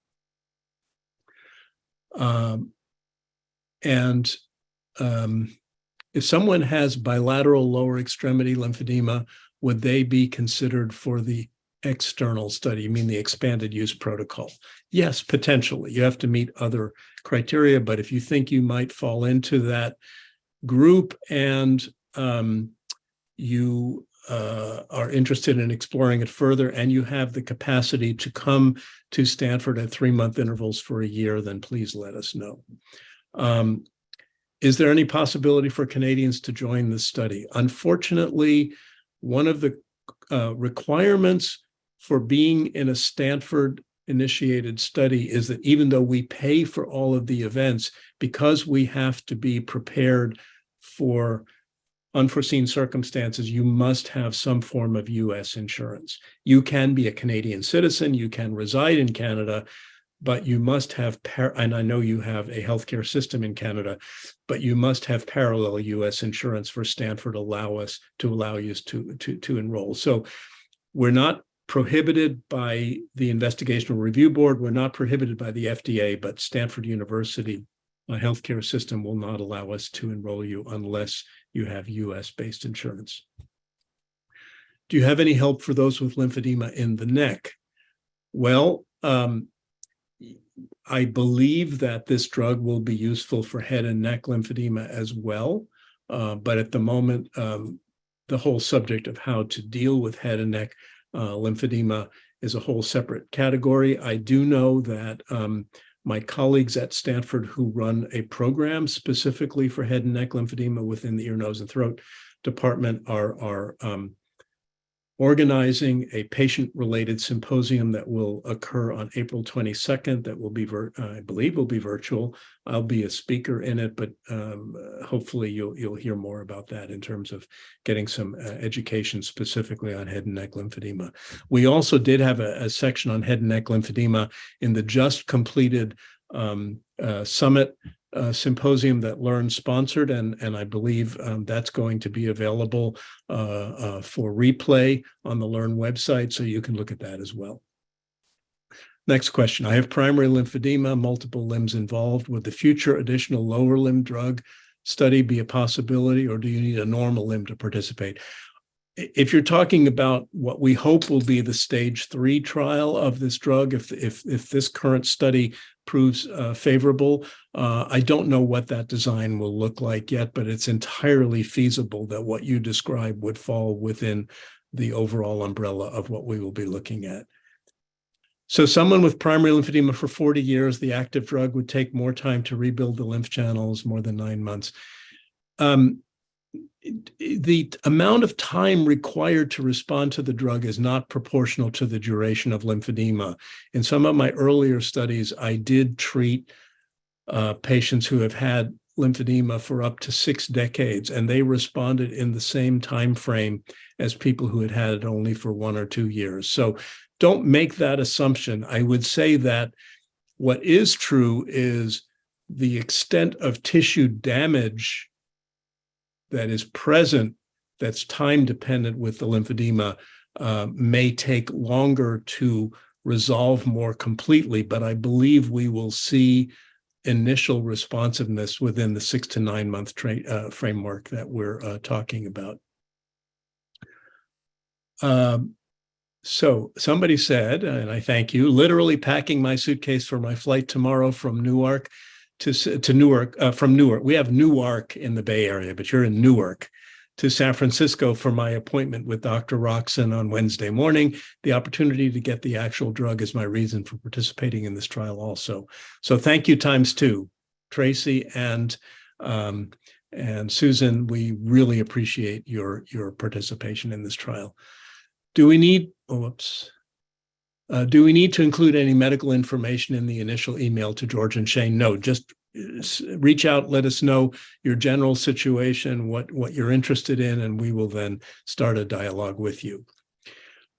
If someone has bilateral lower extremity lymphedema, would they be considered for the external study? You mean the expanded use protocol? Yes, potentially. You have to meet other criteria, but if you think you might fall into that group and you are interested in exploring it further and you have the capacity to come to Stanford at 3-month intervals for a year, then please let us know. Is there any possibility for Canadians to join this study? Unfortunately, one of the requirements for being in a Stanford-initiated study is that even though we pay for all of the events, because we have to be prepared for unforeseen circumstances, you must have some form of U.S. insurance. You can be a Canadian citizen, you can reside in Canada, but you must have, and I know you have a healthcare system in Canada, but you must have parallel US insurance for Stanford to allow you to enroll. So we're not prohibited by the Investigational Review Board, we're not prohibited by the FDA, but Stanford University healthcare system will not allow us to enroll you unless you have US-based insurance. Do you have any help for those with lymphedema in the neck? Well, I believe that this drug will be useful for head and neck lymphedema as well. But at the moment, the whole subject of how to deal with head and neck lymphedema is a whole separate category. I do know that my colleagues at Stanford who run a program specifically for head and neck lymphedema within the ear, nose, and throat department are organizing a patient-related symposium that will occur on April 22nd. That will be, I believe, will be virtual. I'll be a speaker in it, but hopefully you'll hear more about that in terms of getting some education specifically on head and neck lymphedema. We also did have a section on head and neck lymphedema in the just completed summit symposium that LE&RN sponsored, and I believe that's going to be available for replay on the LE&RN website, so you can look at that as well. Next question. I have primary lymphedema, multiple limbs involved. Would the future additional lower limb drug study be a possibility, or do you need a normal limb to participate? If you're talking about what we hope will be the stage 3 trial of this drug, if this current study proves favorable, I don't know what that design will look like yet, but it's entirely feasible that what you described would fall within the overall umbrella of what we will be looking at. So someone with primary lymphedema for 40 years, the active drug would take more time to rebuild the lymph channels, more than 9 months. The amount of time required to respond to the drug is not proportional to the duration of lymphedema. In some of my earlier studies, I did treat patients who have had lymphedema for up to 6 decades, and they responded in the same time frame as people who had had it only for 1 or 2 years. So don't make that assumption. I would say that what is true is the extent of tissue damage that is present, that's time dependent with the lymphedema, may take longer to resolve more completely, but I believe we will see initial responsiveness within the 6 to 9 month framework that we're talking about. So somebody said, and I thank you, literally packing my suitcase for my flight tomorrow from Newark to Newark, from Newark. We have Newark in the Bay Area, but you're in Newark, to San Francisco for my appointment with Dr. Rockson on Wednesday morning. The opportunity to get the actual drug is my reason for participating in this trial also. So thank you ×2, Tracy and Susan. We really appreciate your participation in this trial. Do we need, do we need to include any medical information in the initial email to George and Shane? No, just reach out, let us know your general situation, what you're interested in, and we will then start a dialogue with you.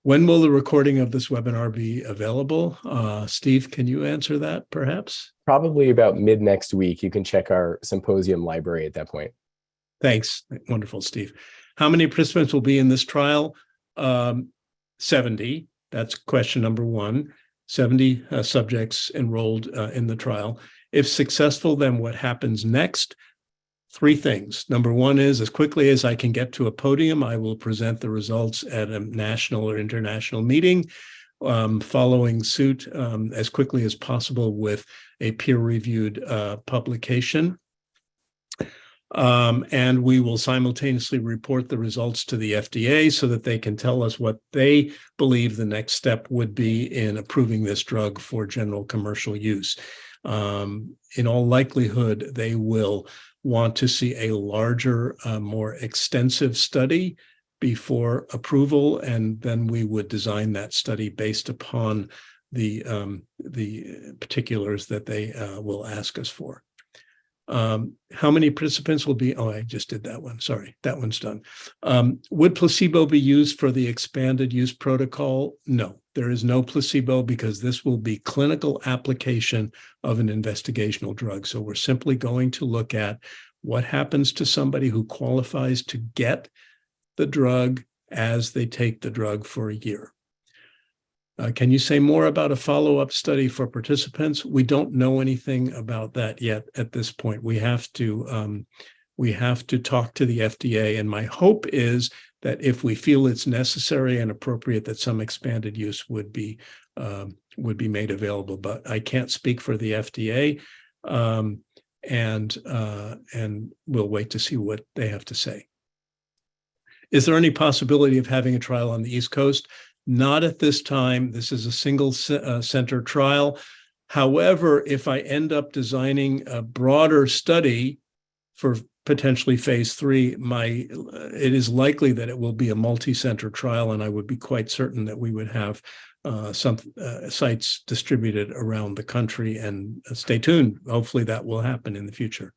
When will the recording of this webinar be available? Steve, can you answer that perhaps? Probably about mid next week. You can check our symposium library at that point. Thanks. Wonderful, Steve. How many participants will be in this trial? 70. That's question number 1. 70 subjects enrolled in the trial. If successful, then what happens next? 3 things. Number 1 is, as quickly as I can get to a podium, I will present the results at a national or international meeting, following suit as quickly as possible with a peer-reviewed publication. And we will simultaneously report the results to the FDA so that they can tell us what they believe the next step would be in approving this drug for general commercial use. In all likelihood, they will want to see a larger, more extensive study before approval, and then we would design that study based upon the particulars that they will ask us for. How many participants will be? Oh, I just did that one. Sorry, that one's done. Would placebo be used for the expanded use protocol? No, there is no placebo because this will be clinical application of an investigational drug. So we're simply going to look at what happens to somebody who qualifies to get the drug as they take the drug for a year. Can you say more about a follow-up study for participants? We don't know anything about that yet at this point. We have to talk to the FDA, and my hope is that if we feel it's necessary and appropriate, that some expanded use would be made available. But I can't speak for the FDA, and we'll wait to see what they have to say. Is there any possibility of having a trial on the East Coast? Not at this time. This is a single center trial. However, if I end up designing a broader study for potentially phase 3, it is likely that it will be a multi-center trial, and I would be quite certain that we would have some sites distributed around the country, and stay tuned. Hopefully that will happen in the future.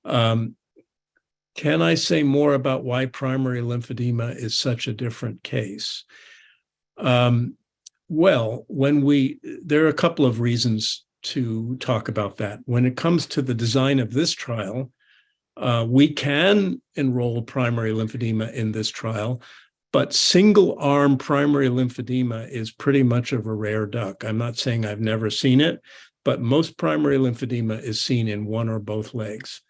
Can I say more about why primary lymphedema is such a different case? Well, there are a couple of reasons to talk about that. When it comes to the design of this trial, we can enroll primary lymphedema in this trial, but single-arm primary lymphedema is pretty much of a rare duck. I'm not saying I've never seen it, but most primary lymphedema is seen in one or both legs.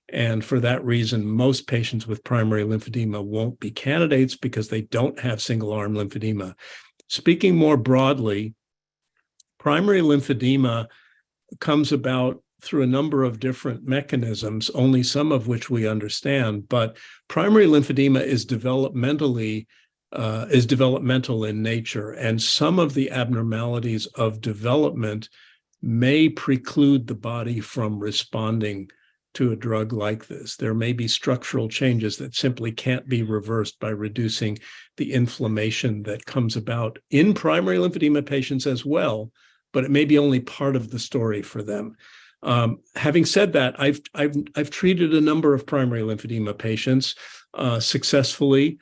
And for that reason, most patients with primary lymphedema won't be candidates because they don't have single-arm lymphedema. Speaking more broadly, primary lymphedema comes about through a number of different mechanisms, only some of which we understand. But primary lymphedema is developmental in nature, and some of the abnormalities of development may preclude the body from responding to a drug like this. There may be structural changes that simply can't be reversed by reducing the inflammation that comes about in primary lymphedema patients as well, but it may be only part of the story for them. Having said that, I've treated a number of primary lymphedema patients successfully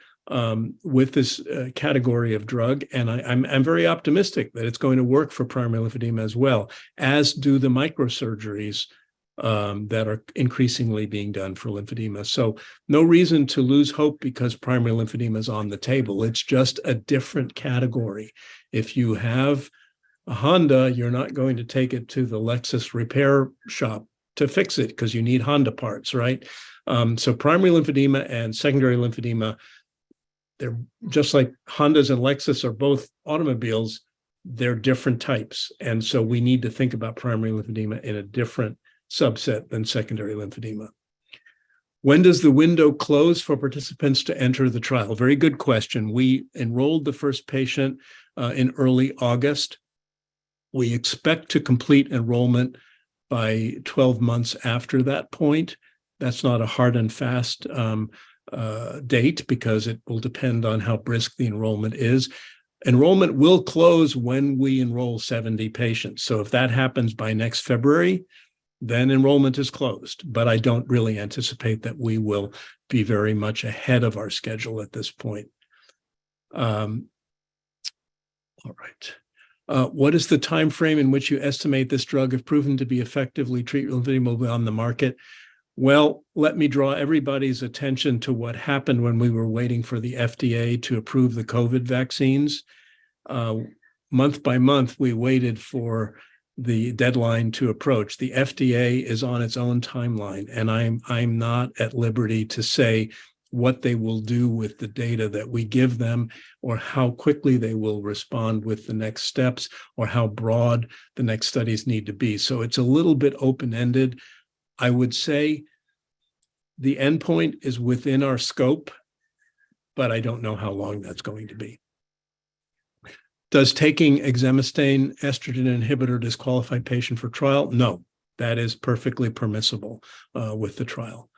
with this category of drug, and I'm very optimistic that it's going to work for primary lymphedema as well, as do the microsurgeries that are increasingly being done for lymphedema. So no reason to lose hope because primary lymphedema is on the table. It's just a different category. If you have a Honda, you're not going to take it to the Lexus repair shop to fix it because you need Honda parts, right? So primary lymphedema and secondary lymphedema, they're just like Hondas and Lexus are both automobiles, they're different types. And so we need to think about primary lymphedema in a different subset than secondary lymphedema. When does the window close for participants to enter the trial? Very good question. We enrolled the first patient in early August. We expect to complete enrollment by 12 months after that point. That's not a hard and fast date because it will depend on how brisk the enrollment is. Enrollment will close when we enroll 70 patients. So if that happens by next February, then enrollment is closed. But I don't really anticipate that we will be very much ahead of our schedule at this point. All right. What is the time frame in which you estimate this drug, if proven to be effectively treat lymphedema, will be on the market? Well, let me draw everybody's attention to what happened when we were waiting for the FDA to approve the COVID vaccines. Month by month, we waited for the deadline to approach. The FDA is on its own timeline, and I'm not at liberty to say what they will do with the data that we give them, or how quickly they will respond with the next steps, or how broad the next studies need to be. So it's a little bit open-ended. I would say the endpoint is within our scope, but I don't know how long that's going to be. Does taking exemestane estrogen inhibitor disqualify patient for trial? No, that is perfectly permissible with the trial.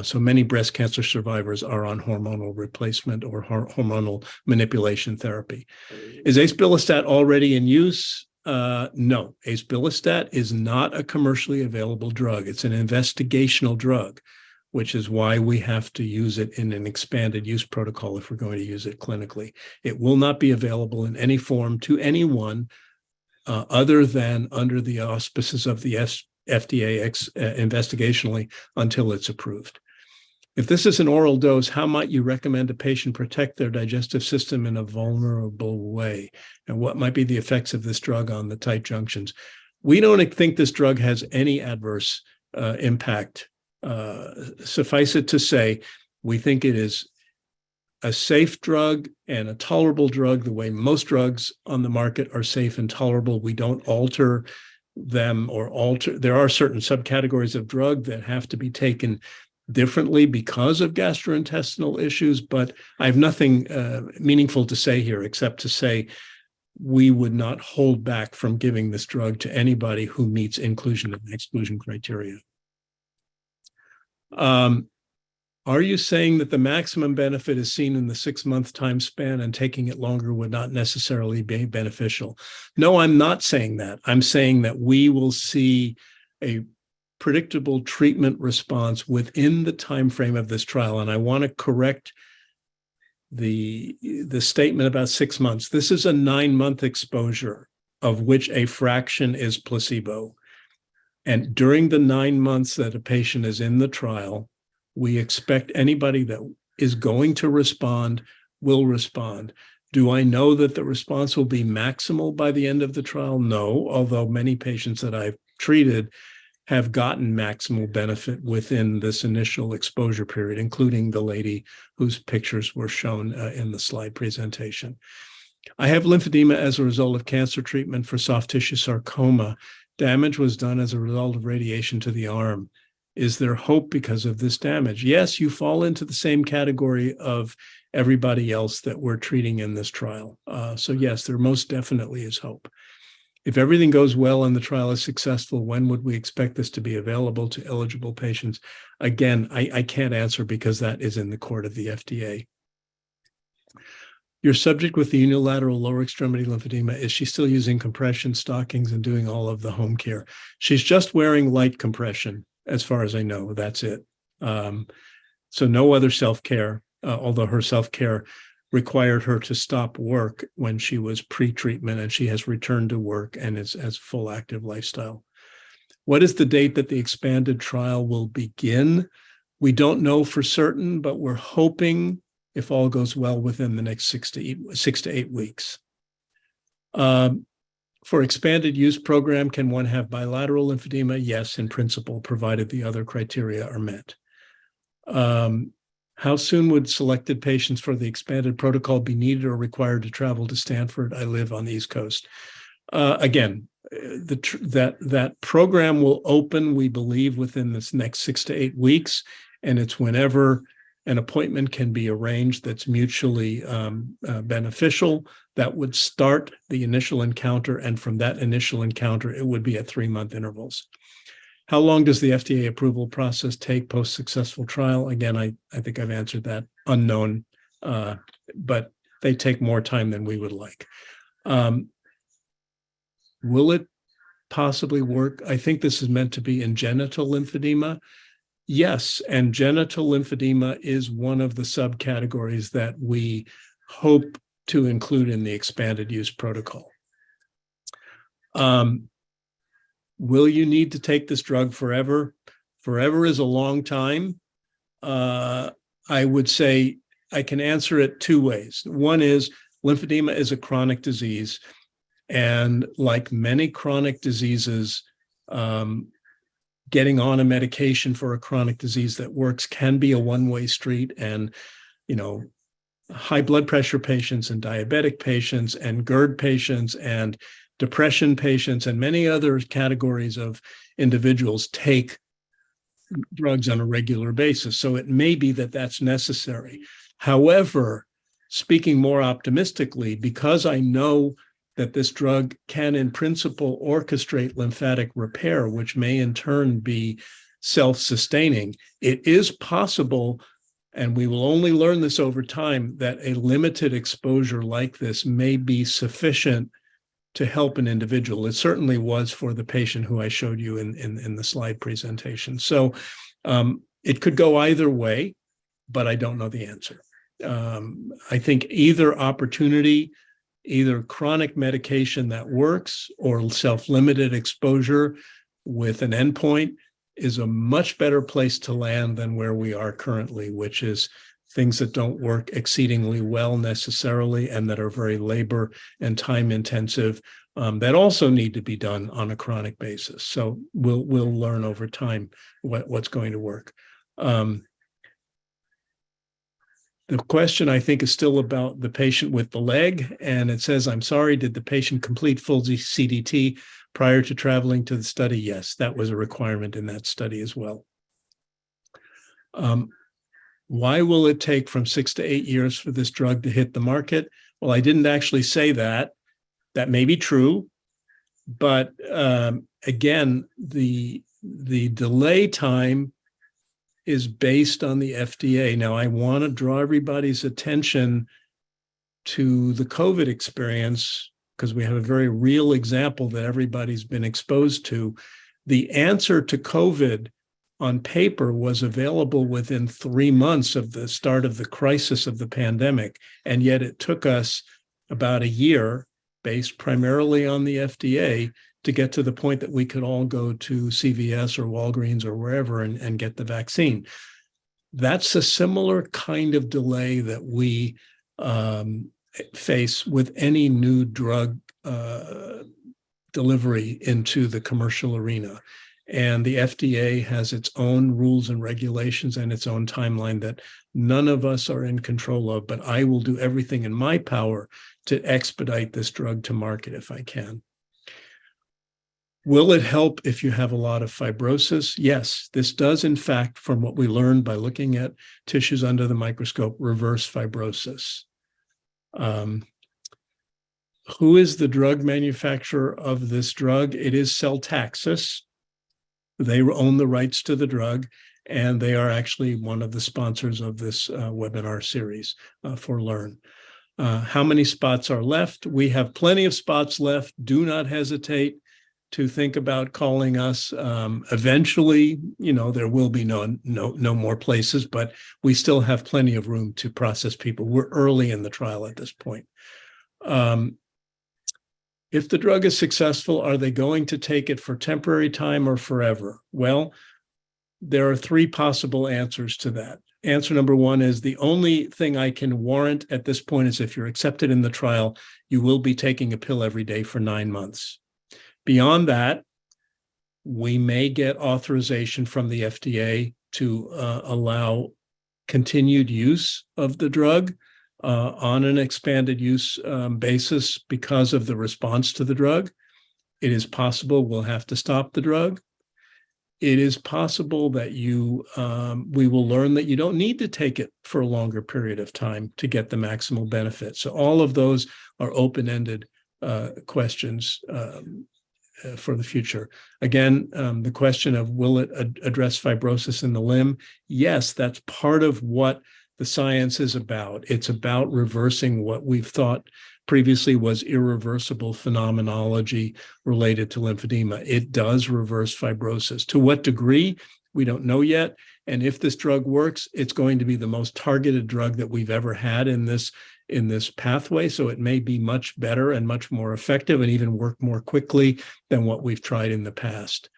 So many breast cancer survivors are on hormonal replacement or hormonal manipulation therapy. Is aspilistat already in use? no, acebilistat is not a commercially available drug. It's an investigational drug, which is why we have to use it in an expanded use protocol if we're going to use it clinically. It will not be available in any form to anyone other than under the auspices of the FDA investigationally until it's approved. If this is an oral dose, how might you recommend a patient protect their digestive system in a vulnerable way? And what might be the effects of this drug on the tight junctions? We don't think this drug has any adverse impact. Suffice it to say, we think it is a safe drug and a tolerable drug the way most drugs on the market are safe and tolerable. We don't alter them there are certain subcategories of drug that have to be taken differently because of gastrointestinal issues, but I have nothing meaningful to say here except to say we would not hold back from giving this drug to anybody who meets inclusion and exclusion criteria. Are you saying that the maximum benefit is seen in the 6-month time span and taking it longer would not necessarily be beneficial? No, I'm not saying that. I'm saying that we will see a predictable treatment response within the time frame of this trial. And I want to correct the statement about 6 months. This is a 9-month exposure of which a fraction is placebo. And during the 9 months that a patient is in the trial, we expect anybody that is going to respond will respond. Do I know that the response will be maximal by the end of the trial? No, although many patients that I've treated have gotten maximal benefit within this initial exposure period, including the lady whose pictures were shown in the slide presentation. I have lymphedema as a result of cancer treatment for soft tissue sarcoma. Damage was done as a result of radiation to the arm. Is there hope because of this damage? Yes, you fall into the same category of everybody else that we're treating in this trial. So yes, there most definitely is hope. If everything goes well and the trial is successful, when would we expect this to be available to eligible patients? Again, I can't answer because that is in the court of the FDA. Your subject with the unilateral lower extremity lymphedema, is she still using compression stockings and doing all of the home care? She's just wearing light compression, as far as I know. That's it. So no other self-care, although her self-care required her to stop work when she was pre-treatment, and she has returned to work and has full active lifestyle. What is the date that the expanded trial will begin? We don't know for certain, but we're hoping, if all goes well, within the next 6 to 8 weeks. For expanded use program, can one have bilateral lymphedema? Yes, in principle, provided the other criteria are met. How soon would selected patients for the expanded protocol be needed or required to travel to Stanford? I live on the East Coast. Again, that program will open, we believe, within this next 6 to 8 weeks, and it's whenever an appointment can be arranged that's mutually beneficial. That would start the initial encounter, and from that initial encounter, it would be at 3-month intervals. How long does the FDA approval process take post-successful trial? Again, I think I've answered that. Unknown, but they take more time than we would like. Will it possibly work? I think this is meant to be in genital lymphedema. Yes, and genital lymphedema is one of the subcategories that we hope to include in the expanded use protocol. Will you need to take this drug forever? Forever is a long time. I would say I can answer it 2 ways. One is lymphedema is a chronic disease, and like many chronic diseases, getting on a medication for a chronic disease that works can be a one-way street. And, high blood pressure patients and diabetic patients and GERD patients and depression patients and many other categories of individuals take drugs on a regular basis. So it may be that that's necessary. However, speaking more optimistically, because I know that this drug can in principle orchestrate lymphatic repair, which may in turn be self-sustaining, it is possible, and we will only learn this over time, that a limited exposure like this may be sufficient to help an individual. It certainly was for the patient who I showed you in the slide presentation. So it could go either way, but I don't know the answer. I think either opportunity, either chronic medication that works or self-limited exposure with an endpoint is a much better place to land than where we are currently, which is things that don't work exceedingly well necessarily and that are very labor and time intensive, that also need to be done on a chronic basis. So we'll learn over time what's going to work. The question, I think, is still about the patient with the leg, and it says, I'm sorry, did the patient complete full CDT prior to traveling to the study? Yes, that was a requirement in that study as well. Why will it take from 6 to 8 years for this drug to hit the market? Well, I didn't actually say that. That may be true, but again, the delay time is based on the FDA. Now, I want to draw everybody's attention to the COVID experience because we have a very real example that everybody's been exposed to. The answer to COVID on paper was available within 3 months of the start of the crisis of the pandemic, and yet it took us about a year, based primarily on the FDA, to get to the point that we could all go to CVS or Walgreens or wherever and get the vaccine. That's a similar kind of delay that we face with any new drug delivery into the commercial arena. And the FDA has its own rules and regulations and its own timeline that none of us are in control of, but I will do everything in my power to expedite this drug to market if I can. Will it help if you have a lot of fibrosis? Yes, this does, in fact, from what we learned by looking at tissues under the microscope, reverse fibrosis. Who is the drug manufacturer of this drug? It is Celtaxis. They own the rights to the drug, and they are actually one of the sponsors of this webinar series for LE&RN. How many spots are left? We have plenty of spots left. Do not hesitate to think about calling us. Eventually, there will be no more places, but we still have plenty of room to process people. We're early in the trial at this point. If the drug is successful, are they going to take it for temporary time or forever? Well, there are 3 possible answers to that. Answer number 1 is the only thing I can warrant at this point is if you're accepted in the trial, you will be taking a pill every day for 9 months. Beyond that, we may get authorization from the FDA to allow continued use of the drug on an expanded use basis because of the response to the drug. It is possible we'll have to stop the drug. It is possible that we will learn that you don't need to take it for a longer period of time to get the maximal benefit. So all of those are open-ended questions for the future. Again, the question of will it address fibrosis in the limb? Yes, that's part of what the science is about. It's about reversing what we've thought previously was irreversible phenomenology related to lymphedema. It does reverse fibrosis. To what degree, we don't know yet. And if this drug works, it's going to be the most targeted drug that we've ever had in this pathway. So it may be much better and much more effective and even work more quickly than what we've tried in the past.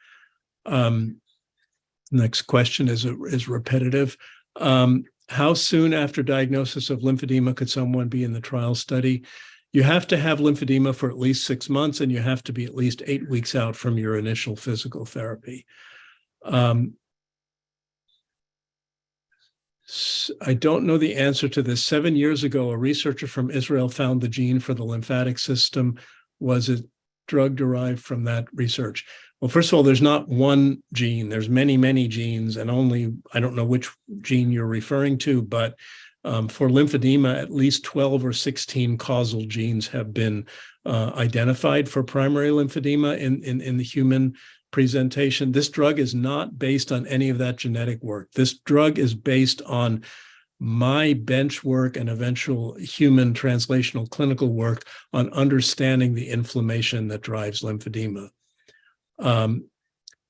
Next question is repetitive. How soon after diagnosis of lymphedema could someone be in the trial study? You have to have lymphedema for at least 6 months, and you have to be at least 8 weeks out from your initial physical therapy. I don't know the answer to this. 7 years ago, a researcher from Israel found the gene for the lymphatic system. Was it drug derived from that research? Well, first of all, there's not one gene. There's many, many genes, and I don't know which gene you're referring to, but for lymphedema, at least 12 or 16 causal genes have been identified for primary lymphedema in the human presentation. This drug is not based on any of that genetic work. This drug is based on my bench work and eventual human translational clinical work on understanding the inflammation that drives lymphedema.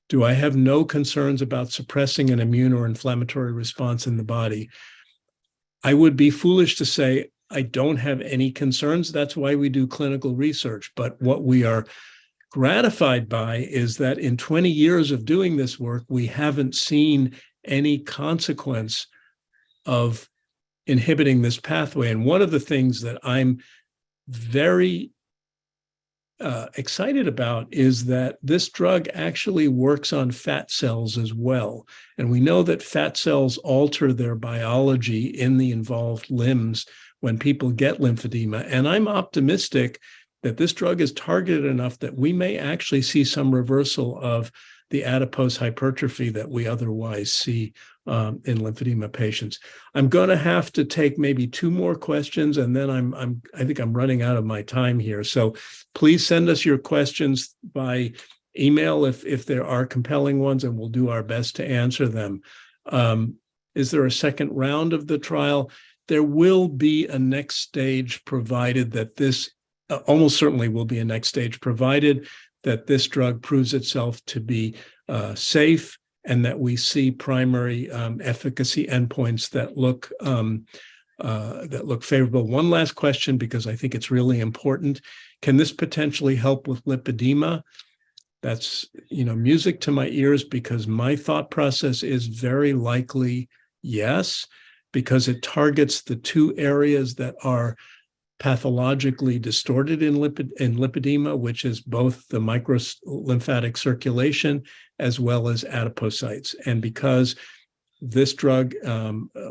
Do I have no concerns about suppressing an immune or inflammatory response in the body? I would be foolish to say I don't have any concerns. That's why we do clinical research. But what we are gratified by is that in 20 years of doing this work, we haven't seen any consequence of inhibiting this pathway. And one of the things that I'm very excited about is that this drug actually works on fat cells as well. And we know that fat cells alter their biology in the involved limbs when people get lymphedema. And I'm optimistic that this drug is targeted enough that we may actually see some reversal of the adipose hypertrophy that we otherwise see in lymphedema patients. I'm going to have to take maybe 2 more questions, and then I think I'm running out of my time here. So please send us your questions by email if there are compelling ones, and we'll do our best to answer them. Is there a second round of the trial? There will be a next stage, provided that this almost certainly will be a next stage, provided that this drug proves itself to be safe, and that we see primary efficacy endpoints that look favorable. One last question, because I think it's really important. Can this potentially help with lymphedema? That's music to my ears, because my thought process is very likely yes, because it targets the 2 areas that are pathologically distorted in lymphedema, which is both the microlymphatic circulation as well as adipocytes. And because this drug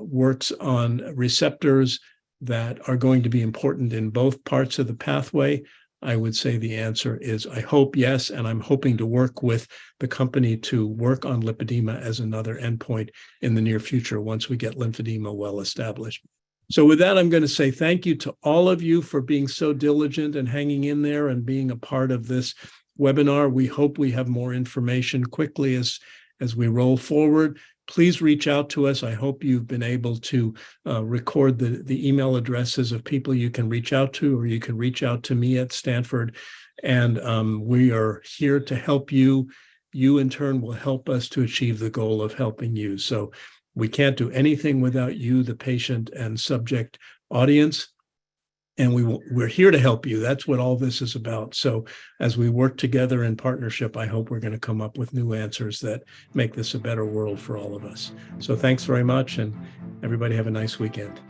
works on receptors that are going to be important in both parts of the pathway, I would say the answer is, I hope yes, and I'm hoping to work with the company to work on lymphedema as another endpoint in the near future once we get lymphedema well established. So with that, I'm going to say thank you to all of you for being so diligent and hanging in there and being a part of this webinar. We hope we have more information quickly as we roll forward. Please reach out to us. I hope you've been able to record the email addresses of people you can reach out to, or you can reach out to me at Stanford. And we are here to help you. You, in turn, will help us to achieve the goal of helping you. So we can't do anything without you, the patient and subject audience. And we're here to help you. That's what all this is about. So as we work together in partnership, I hope we're going to come up with new answers that make this a better world for all of us. So thanks very much, and everybody have a nice weekend.